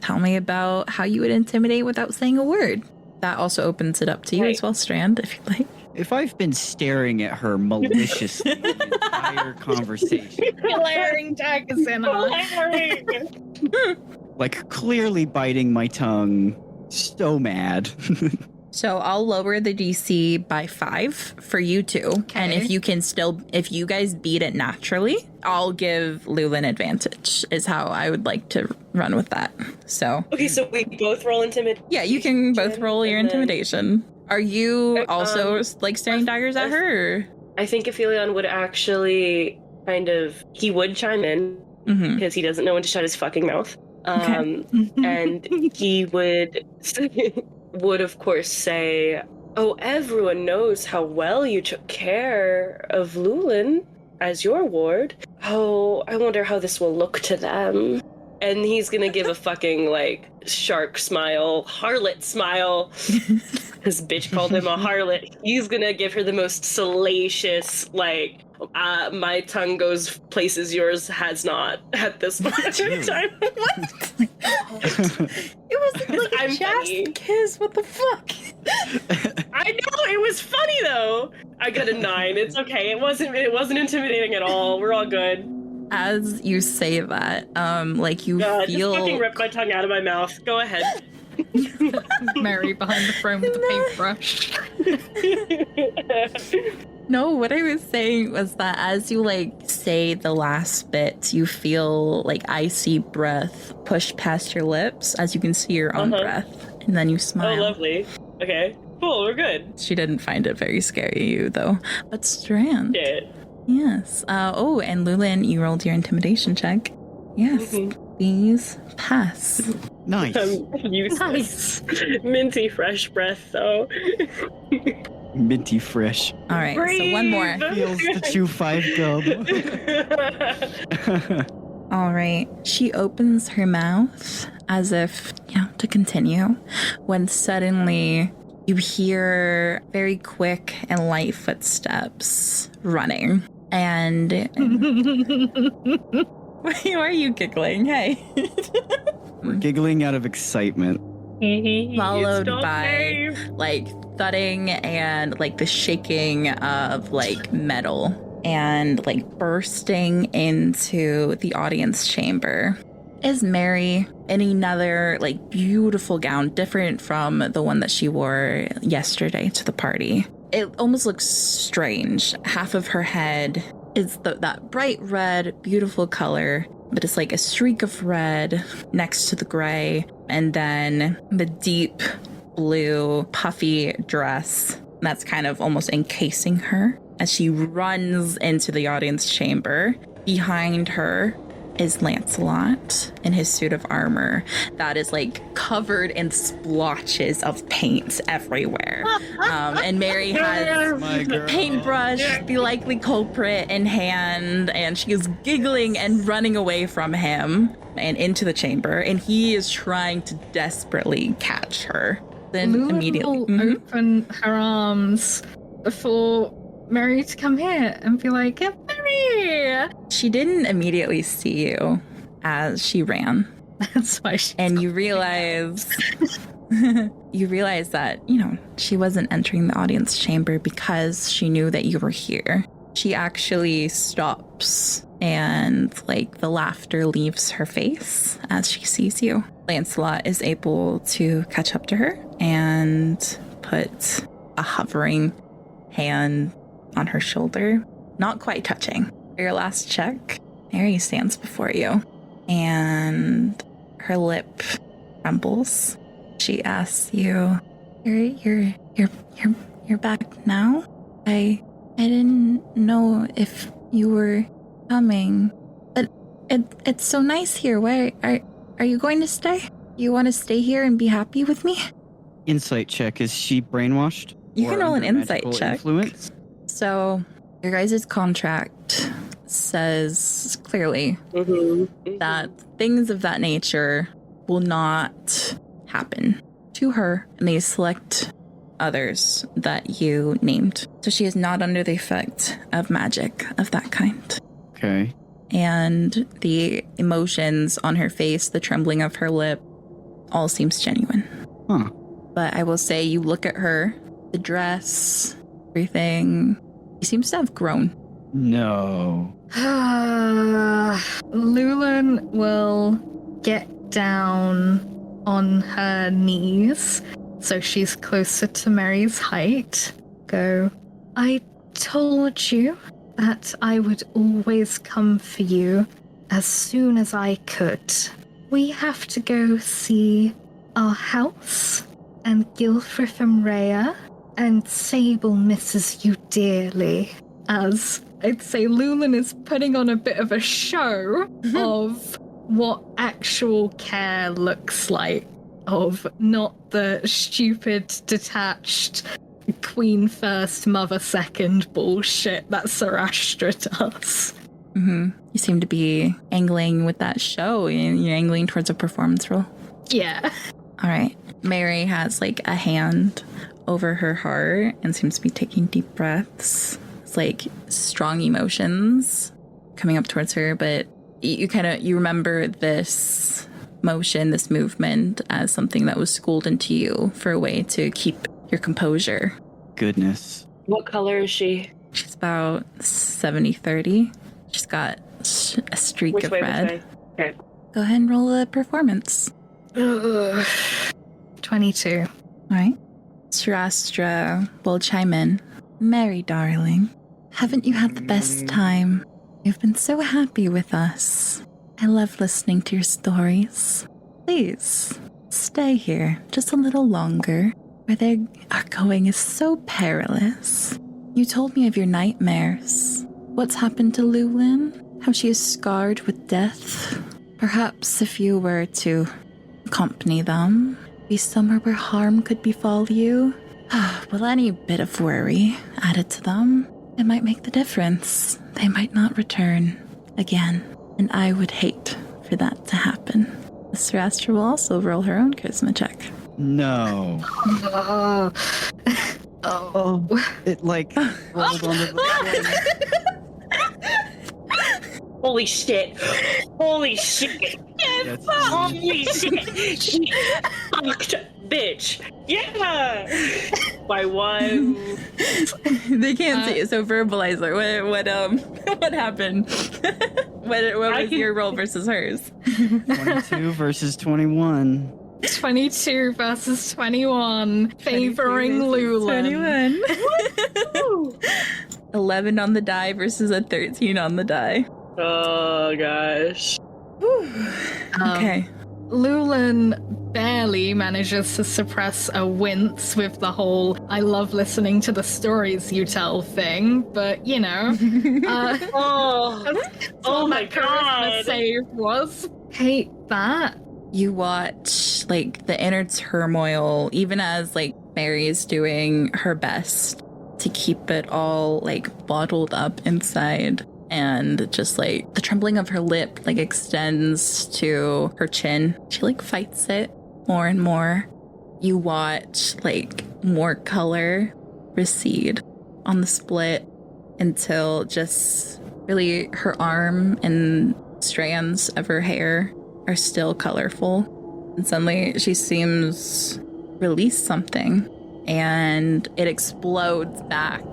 tell me about how you would intimidate without saying a word. That also opens it up to you as well, Strand, if you'd like. If I've been staring at her maliciously the entire conversation, Glaring daggers in her. like clearly biting my tongue, so mad. So I'll lower the DC by 5 for you two. Okay. And if you guys beat it naturally, I'll give Lulen advantage, is how I would like to run with that. So. Okay, so we both roll intimidation. Yeah, you can both roll your intimidation. Are you also staring daggers at her? Or? I think Aphelion would actually he would chime in because he doesn't know when to shut his fucking mouth. And he would of course say, "Oh, everyone knows how well you took care of Lulen as your ward. Oh, I wonder how this will look to them." And he's gonna give a fucking shark smile, harlot smile. This bitch called him a harlot. He's gonna give her the most salacious, my tongue goes places yours has not at this point in time. What? It was like a chest kiss. What the fuck? I know, it was funny though. I got a 9. It's okay. It wasn't intimidating at all. We're all good. As you say that, you God, feel. just fucking ripped my tongue out of my mouth. Go ahead. Mary behind the throne with the paintbrush. No, what I was saying was that as you say the last bit, you feel icy breath push past your lips as you can see your own breath, and then you smile. Oh, lovely. Okay, cool. We're good. She didn't find it very scary, you though. But Strand. Shit. Yes. And Lulen, you rolled your intimidation check. Yes. Please pass. Nice. Useless. Minty fresh breath, though. Minty fresh. All right. So one more. Feels to chew 5 gum. All right. She opens her mouth as if, to continue, when suddenly you hear very quick and light footsteps running. And why are you giggling? Hey. We're giggling out of excitement. Followed by thudding and the shaking of metal and bursting into the audience chamber is Mery in another beautiful gown, different from the one that she wore yesterday to the party. It almost looks strange. Half of her head is that bright red, beautiful color, but it's a streak of red next to the gray, and then the deep blue puffy dress that's kind of almost encasing her as she runs into the audience chamber. Behind her is Lancelot in his suit of armor that is covered in splotches of paint everywhere. And Mery has the paintbrush, the likely culprit, in hand, and she is giggling and running away from him and into the chamber, and he is trying to desperately catch her. Then Lulen immediately will open her arms for Mery to come here and be like, Mery! She didn't immediately see you as she ran. That's why you realize that, she wasn't entering the audience chamber because she knew that you were here. She actually stops and the laughter leaves her face as she sees you. Lancelot is able to catch up to her and put a hovering hand on her shoulder, not quite touching. For your last check, Mery stands before you, and her lip trembles. She asks you, You're back now? I didn't know if you were coming, but it's so nice here. Where are you going to stay? You want to stay here and be happy with me? Insight check. Is she brainwashed? You or can roll an under insight magical check. Influence? So, your guys' contract says clearly that things of that nature will not happen to her, and they select others that you named. So she is not under the effect of magic of that kind. Okay. And the emotions on her face, the trembling of her lip, all seems genuine. Huh. But I will say, you look at her, the dress, everything, she seems to have grown. No. Lulen will get down on her knees so she's closer to Mery's height. Go, I told you that I would always come for you as soon as I could. We have to go see our house, and Gilfrith and Rhea, and Sable misses you dearly. As I'd say Lulen is putting on a bit of a show of what actual care looks like, of not the stupid, detached, queen first, mother second bullshit that Sarastra does. You seem to be angling with that show, and you're angling towards a performance role. Yeah. All right. Mery has like a hand over her heart and seems to be taking deep breaths. It's like strong emotions coming up towards her, but you remember this motion, this movement as something that was schooled into you for a way to keep your composure. Goodness. What color is she? She's about 70-30. She's got a streak Which of way? red. Which way? Okay. Go ahead and roll a performance. 22. All right. Sarastra will chime in. Mery, darling, haven't you had the best time? You've been so happy with us. I love listening to your stories. Please, stay here just a little longer. Where they are going is so perilous. You told me of your nightmares. What's happened to Lulen? How she is scarred with death. Perhaps if you were to accompany them, be somewhere where harm could befall you. Well, any bit of worry added to them, it might make the difference. They might not return again, and I would hate for that to happen. Sarastra will also roll her own charisma check. No. It like rolled onto the Holy shit. Holy shit. Yes. Holy shit. She fucked, bitch. Yeah. By one. They can't see it, so verbalize it. What happened? what was your roll versus hers? 22 versus 21. 22 versus 21, favoring Lulen. 21. 11 on the die versus a 13 on the die. Oh gosh. Okay. Lulen barely manages to suppress a wince with the whole I love listening to the stories you tell thing, but you know. Oh my that charisma god. save was. Hate that. You watch like the inner turmoil, even as like Mery is doing her best to keep it all like bottled up inside. And just like the trembling of her lip like extends to her chin. She like fights it more and more. You watch like more color recede on the split until just really her arm and strands of her hair are still colorful. And suddenly she seems release something and it explodes back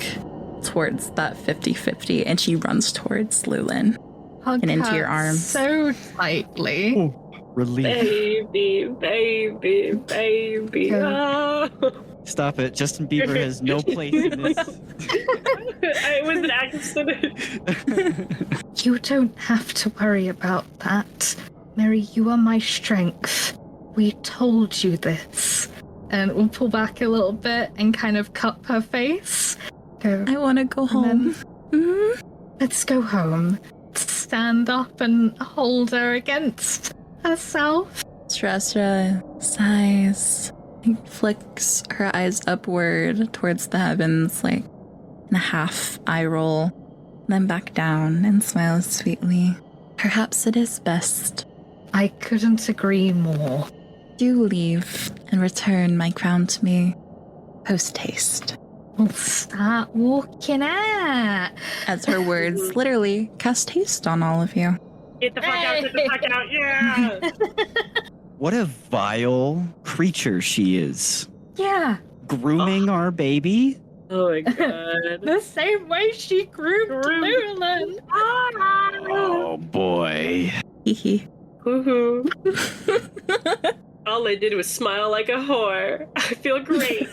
towards that 50-50 and she runs towards Lulen Hug and into her your arms. so tightly. Oh, relief. Baby. Oh. Stop it. Justin Bieber has no place in this. It was an accident. You don't have to worry about that. Mery, you are my strength. We told you this. and we'll pull back a little bit and kind of cup her face. Go, I want to go home. let's go home. Stand up and hold her against herself. Strastra sighs, flicks her eyes upward towards the heavens, like in a half eye roll, then back down and smiles sweetly. Perhaps it is best. I couldn't agree more. Do leave and return my crown to me post haste. We'll start walking out. As her words literally cast haste on all of you. Get the fuck out, get the fuck out, yeah! What a vile creature she is. Yeah, Grooming our baby? Oh my god. the same way she groomed Lulen. Oh boy. Hee hee. Woohoo. All I did was smile like a whore. I feel great.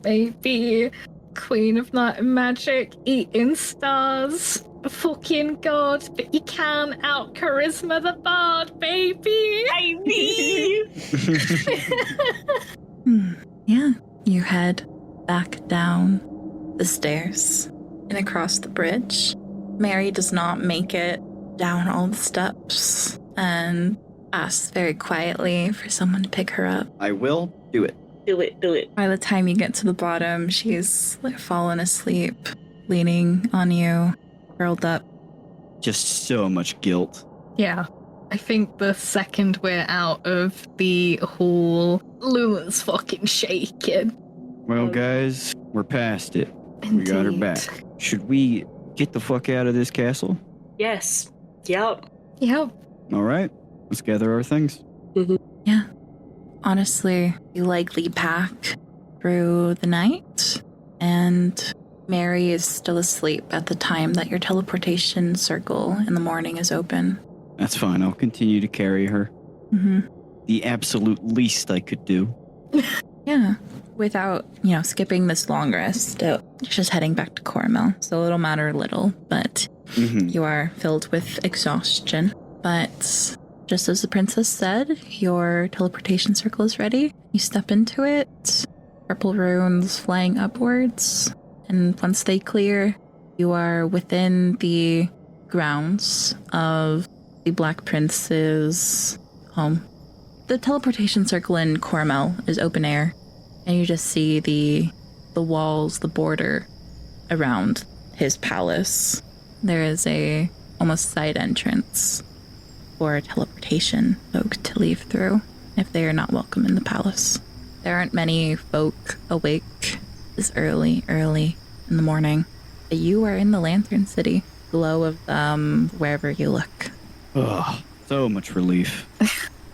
Baby, Queen of Night and Magic, eating stars. Fucking god, but you can out charisma the bard, baby. Yeah, you head back down the stairs and across the bridge. Mery does not make it down all the steps and asks very quietly for someone to pick her up. I will do it. Do it. By the time you get to the bottom, she's fallen asleep, leaning on you, curled up. Just so much guilt. Yeah, I think the second we're out of the hall, Lulen's fucking shaking. Well, guys, we're past it. We got her back. Should we get the fuck out of this castle? Yes. Yep. Yep. All right, let's gather our things. Yeah. Honestly, you likely pack through the night, and Mery is still asleep at the time that your teleportation circle in the morning is open. That's fine. I'll continue to carry her. The absolute least I could do. Yeah. Without, skipping this long rest, you're just heading back to Cormel. So it'll matter little, but you are filled with exhaustion. But just as the princess said, your teleportation circle is ready. You step into it, purple runes flying upwards. And once they clear, you are within the grounds of the Black Prince's home. The teleportation circle in Cormel is open air, and you just see the walls, the border around his palace. There is a almost side entrance for teleportation folk to leave through if they are not welcome in the palace. There aren't many folk awake this early in the morning. But you are in the Lantern City, glow of wherever you look. Oh, so much relief.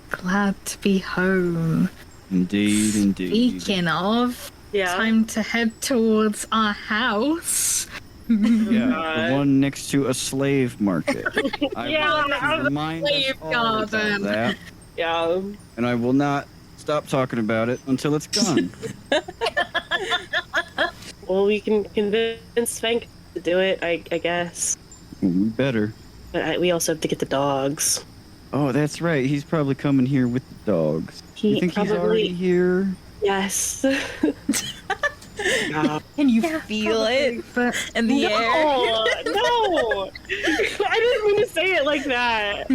Glad to be home. Indeed. Speaking of, time to head towards our house. Yeah, the one next to a slave market. I will remind us slave all garden. about that. Yeah. And I will not stop talking about it until it's gone. Well, we can convince Svenk to do it, I guess. We better. But we also have to get the dogs. Oh, that's right. He's probably coming here with the dogs. You think he's already here? Yes. Can you feel it in the air? No! I didn't mean to say it like that.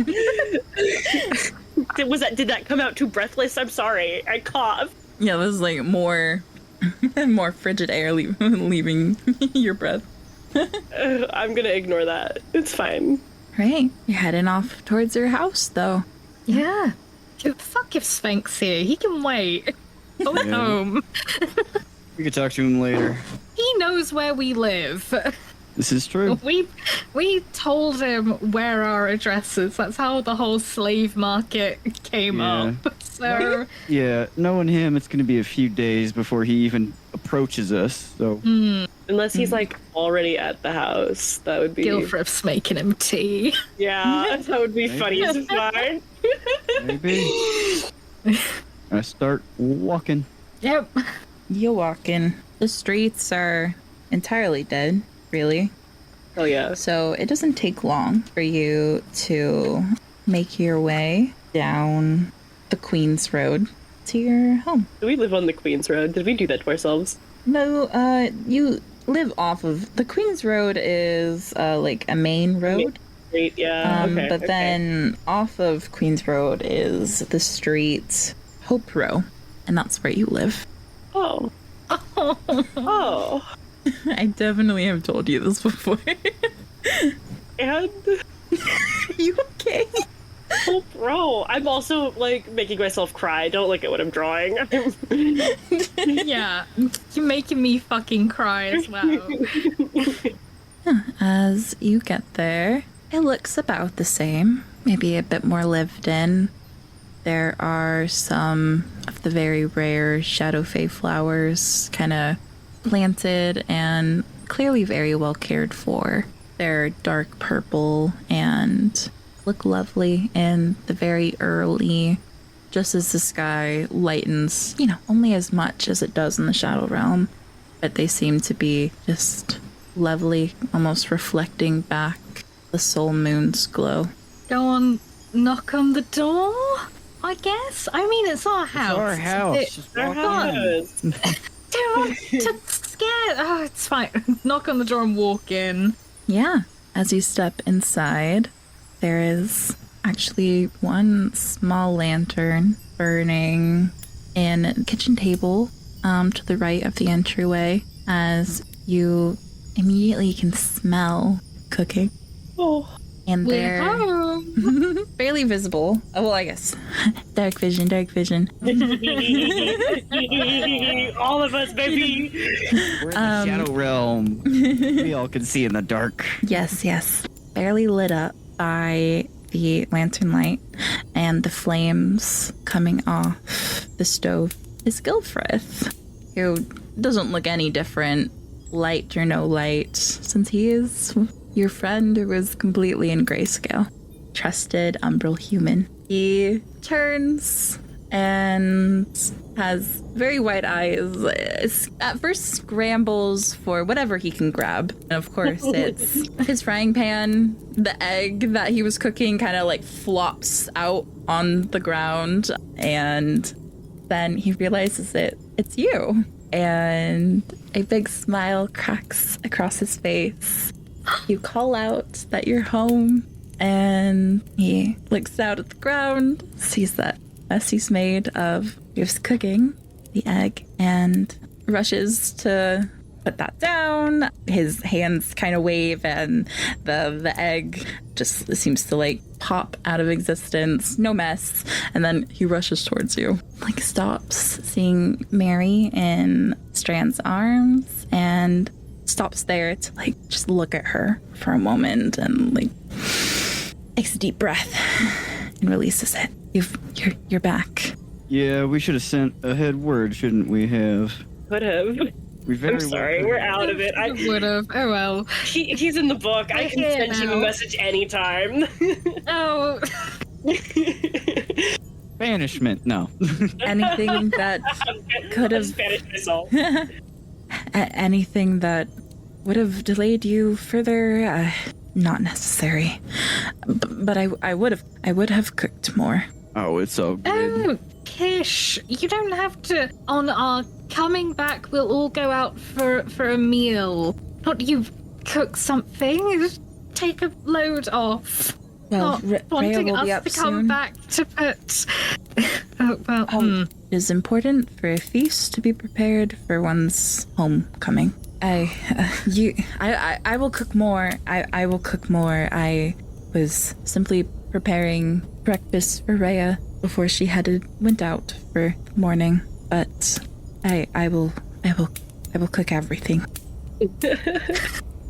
Did that come out too breathless? I'm sorry. I coughed. Yeah, it was like more frigid air leaving your breath. I'm gonna ignore that. It's fine. Right. You're heading off towards your house, though. Yeah. Fuck if Sven's here. He can wait. Go home. We can talk to him later. He knows where we live. This is true. We told him where our address is. That's how the whole slave market came up. So yeah, knowing him, it's going to be a few days before he even approaches us. So unless he's like already at the house, that would be. Gilfrith's making him tea. Yeah, that would be funny as fuck. Maybe. I start walking. Yep. You walk in. The streets are entirely dead, really. Oh yeah. So it doesn't take long for you to make your way down the Queen's Road to your home. Do we live on the Queen's Road? Did we do that to ourselves? No, you live off of the Queen's Road is like a main road. Great, yeah. But then off of Queen's Road is the street Hope Row, and that's where you live. Oh. Oh. I definitely have told you this before. And You okay? oh, bro, I'm also like making myself cry. Don't look at what I'm drawing. Yeah, you're making me fucking cry as well. As you get there, it looks about the same, maybe a bit more lived in. There are some of the very rare Shadow Fae flowers kind of planted and clearly very well cared for. They're dark purple and look lovely in the very early, just as the sky lightens, only as much as it does in the Shadow Realm. But they seem to be just lovely, almost reflecting back the soul moon's glow. Go on, knock on the door, I guess. I mean, it's our house. It's our house. Just walk in. Don't want to scare. Oh, it's fine. Knock on the door and walk in. Yeah, as you step inside, there is actually one small lantern burning in the kitchen table to the right of the entryway, as you immediately can smell cooking. Oh. And We're they're home. barely visible. Oh, well, I guess. Dark vision. All of us, baby. We're in the Shadow Realm. We all can see in the dark. Yes. Barely lit up by the lantern light and the flames coming off the stove is Gilfrith, who doesn't look any different, light or no light, since he is your friend who was completely in grayscale. Trusted umbral human. He turns and has very wide eyes. At first scrambles for whatever he can grab. And of course it's his frying pan. The egg that he was cooking kind of like flops out on the ground. And then he realizes it's you. And a big smile cracks across his face. You call out that you're home, and he looks out at the ground, sees that mess he's made of his cooking, the egg, and rushes to put that down. His hands kind of wave, and the egg just seems to like pop out of existence. No mess. And then he rushes towards you, like stops, seeing Mery in Strand's arms, and stops there to like just look at her for a moment and like takes a deep breath and releases it. You're back. Yeah, we should have sent a head word, shouldn't we have? Could have. I'm sorry, we're out of it. Would have. Oh well. He's in the book. I can send him a message anytime. Oh. Banishment, no. Anything that could have Spanish myself. anything that would have delayed you further, not necessary. But I would have cooked more. Oh, it's so good. Oh, Kish, you don't have to. On our coming back, we'll all go out for a meal. Not you cook something. Just take a load off. Well, Not Rhea wanting will be us up to come soon. back to put. Oh, well, It is important for a feast to be prepared for one's homecoming. I will cook more. I will cook more. I was simply preparing breakfast for Rhea before she went out for the morning. But I will cook everything.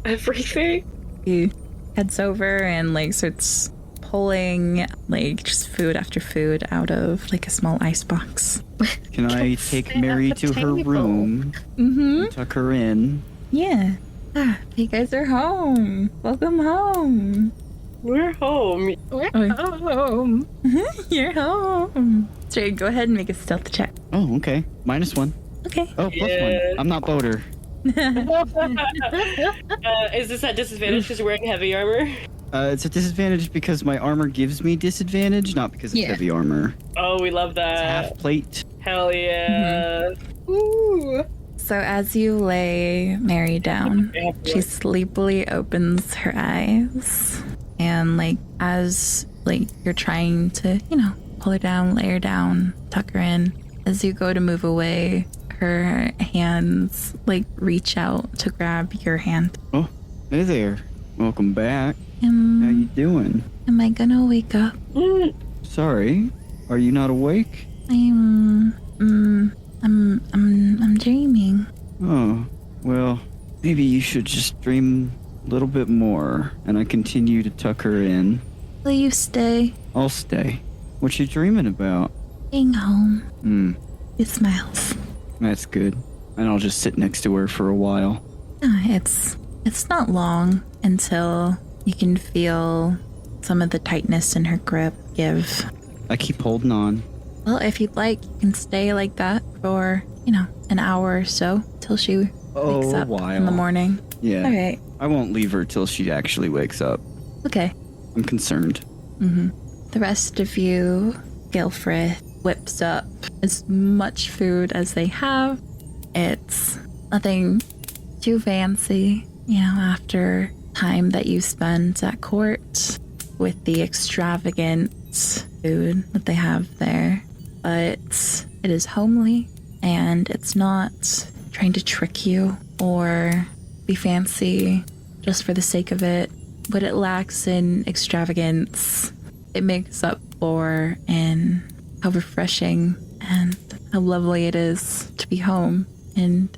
Everything? He heads over and like starts pulling like just food after food out of like a small ice box. Can I take Mery at the to her table. room? Mm-hmm. Tuck her in. Yeah. You guys are home. Welcome home. We're home. we're Oh. home. You're home. Strand, go ahead and make a stealth check. Oh, okay. -1. Okay. Oh, +1. Yeah. I'm not Boater. Is this at disadvantage because you're wearing heavy armor? It's a disadvantage because my armor gives me disadvantage, not because it's heavy armor. Oh, we love It's that. half plate. Hell yeah. Ooh. So as you lay Mery down, she sleepily opens her eyes, and like as like you're trying to, pull her down, lay her down, tuck her in, as you go to move away, her hands like reach out to grab your hand. Oh, hey there. Welcome back. How you doing? Am I gonna wake up? Sorry. Are you not awake? I'm dreaming. Oh, well, maybe you should just dream a little bit more, and I continue to tuck her in. Will you stay? I'll stay. What you dreaming about? Being home. He smiles. That's good. And I'll just sit next to her for a while. It's not long until you can feel some of the tightness in her grip give. I keep holding on. Well, if you'd like, you can stay like that for, an hour or so till she wakes up in the morning. Yeah. All right. I won't leave her till she actually wakes up. Okay. I'm concerned. The rest of you, Gilfrith whips up as much food as they have. It's nothing too fancy, after time that you spend at court with the extravagant food that they have there. But it is homely, and it's not trying to trick you or be fancy just for the sake of it. What it lacks in extravagance, it makes up for in how refreshing and how lovely it is to be home and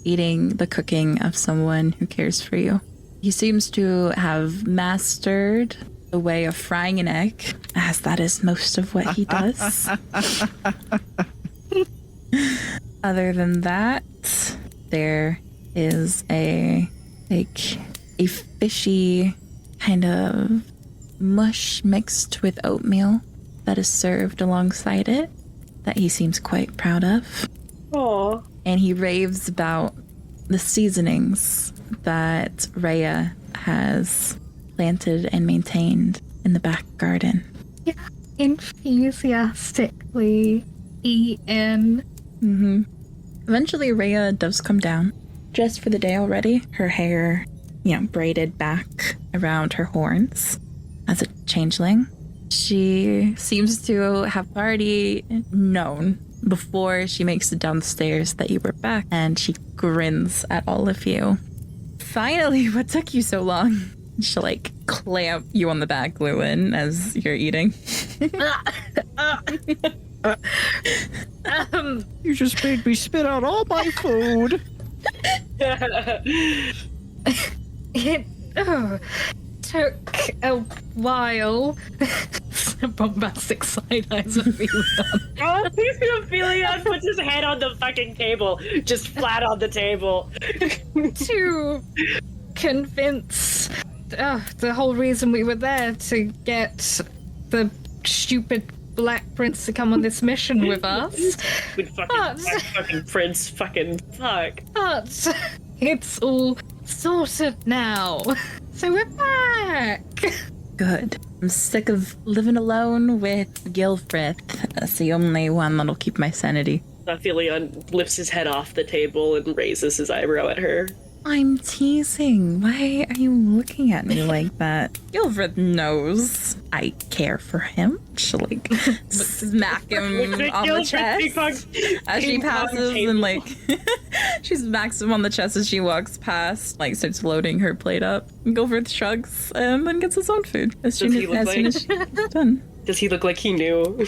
eating the cooking of someone who cares for you. He seems to have mastered the way of frying an egg, as that is most of what he does. Other than that, there is a fishy kind of mush mixed with oatmeal that is served alongside it that he seems quite proud of. Aw. And he raves about the seasonings that Rhea has planted and maintained in the back garden. Yeah, enthusiastically eaten. Eventually, Rhea does come down, dressed for the day already. Her hair, braided back around her horns as a changeling. She seems to have already known before she makes it down the stairs that you were back, and she grins at all of you. Finally, what took you so long? She'll clamp you on the back, Lulen, as you're eating. You just made me spit out all my food. It took a while. Bombastic side eyes of Aphelion. Oh, please do Aphelion puts his head on the fucking table. Just flat on the table. To convince the whole reason we were there to get the stupid Black Prince to come on this mission with us. With fucking prince, fucking fuck. But it's all sorted now. So we're back. Good. I'm sick of living alone with Gilfrith. That's the only one that'll keep my sanity. Aphelion lifts his head off the table and raises his eyebrow at her. I'm teasing. Why are you looking at me like that? Gilfrith knows I care for him. She'll smack him on the chest as she passes, and she smacks him on the chest as she walks past. Starts loading her plate up. And Gilfrith shrugs and then gets his own food as soon as she's done. Does he look like he knew?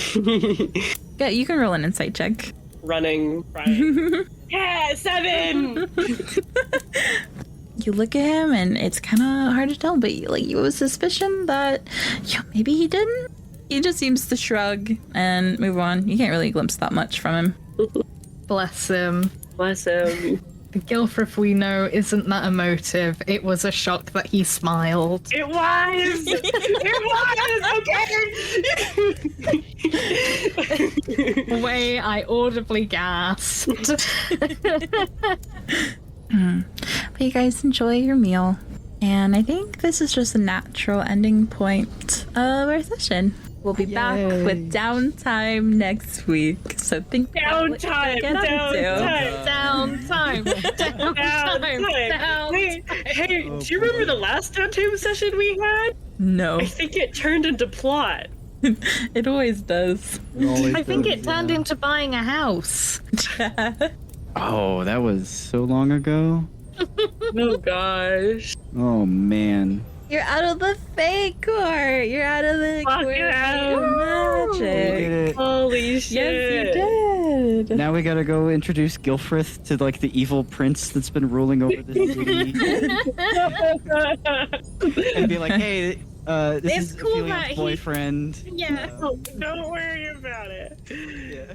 Yeah, you can roll an insight check. Running, crying. Yeah, 7! You look at him and it's kind of hard to tell, but you have a suspicion that maybe he didn't. He just seems to shrug and move on. You can't really glimpse that much from him. Bless him. Bless him. The Gilfrith we know isn't that emotive. It was a shock that he smiled. It was! It was! Okay! The way I audibly gasped. But you guys enjoy your meal, And I think this is just a natural ending point of our session. We'll be back with downtime next week. So think about what Downtime, you're downtime. Downtime. Wait, hey, do you remember the last downtime session we had? No, I think it turned into plot. it always does. I think it turned into buying a house. Oh, that was so long ago. Oh gosh. Oh man. You're out of the fake court. You're out of the Fuck court yeah. of We did magic. it. Holy shit. Yes, you did. Now we gotta go introduce Gilfrith to like the evil prince that's been ruling over the city, and be like, "Hey, this It's is cool that Aphelion he- boyfriend." Yeah. Don't worry about it. Yeah.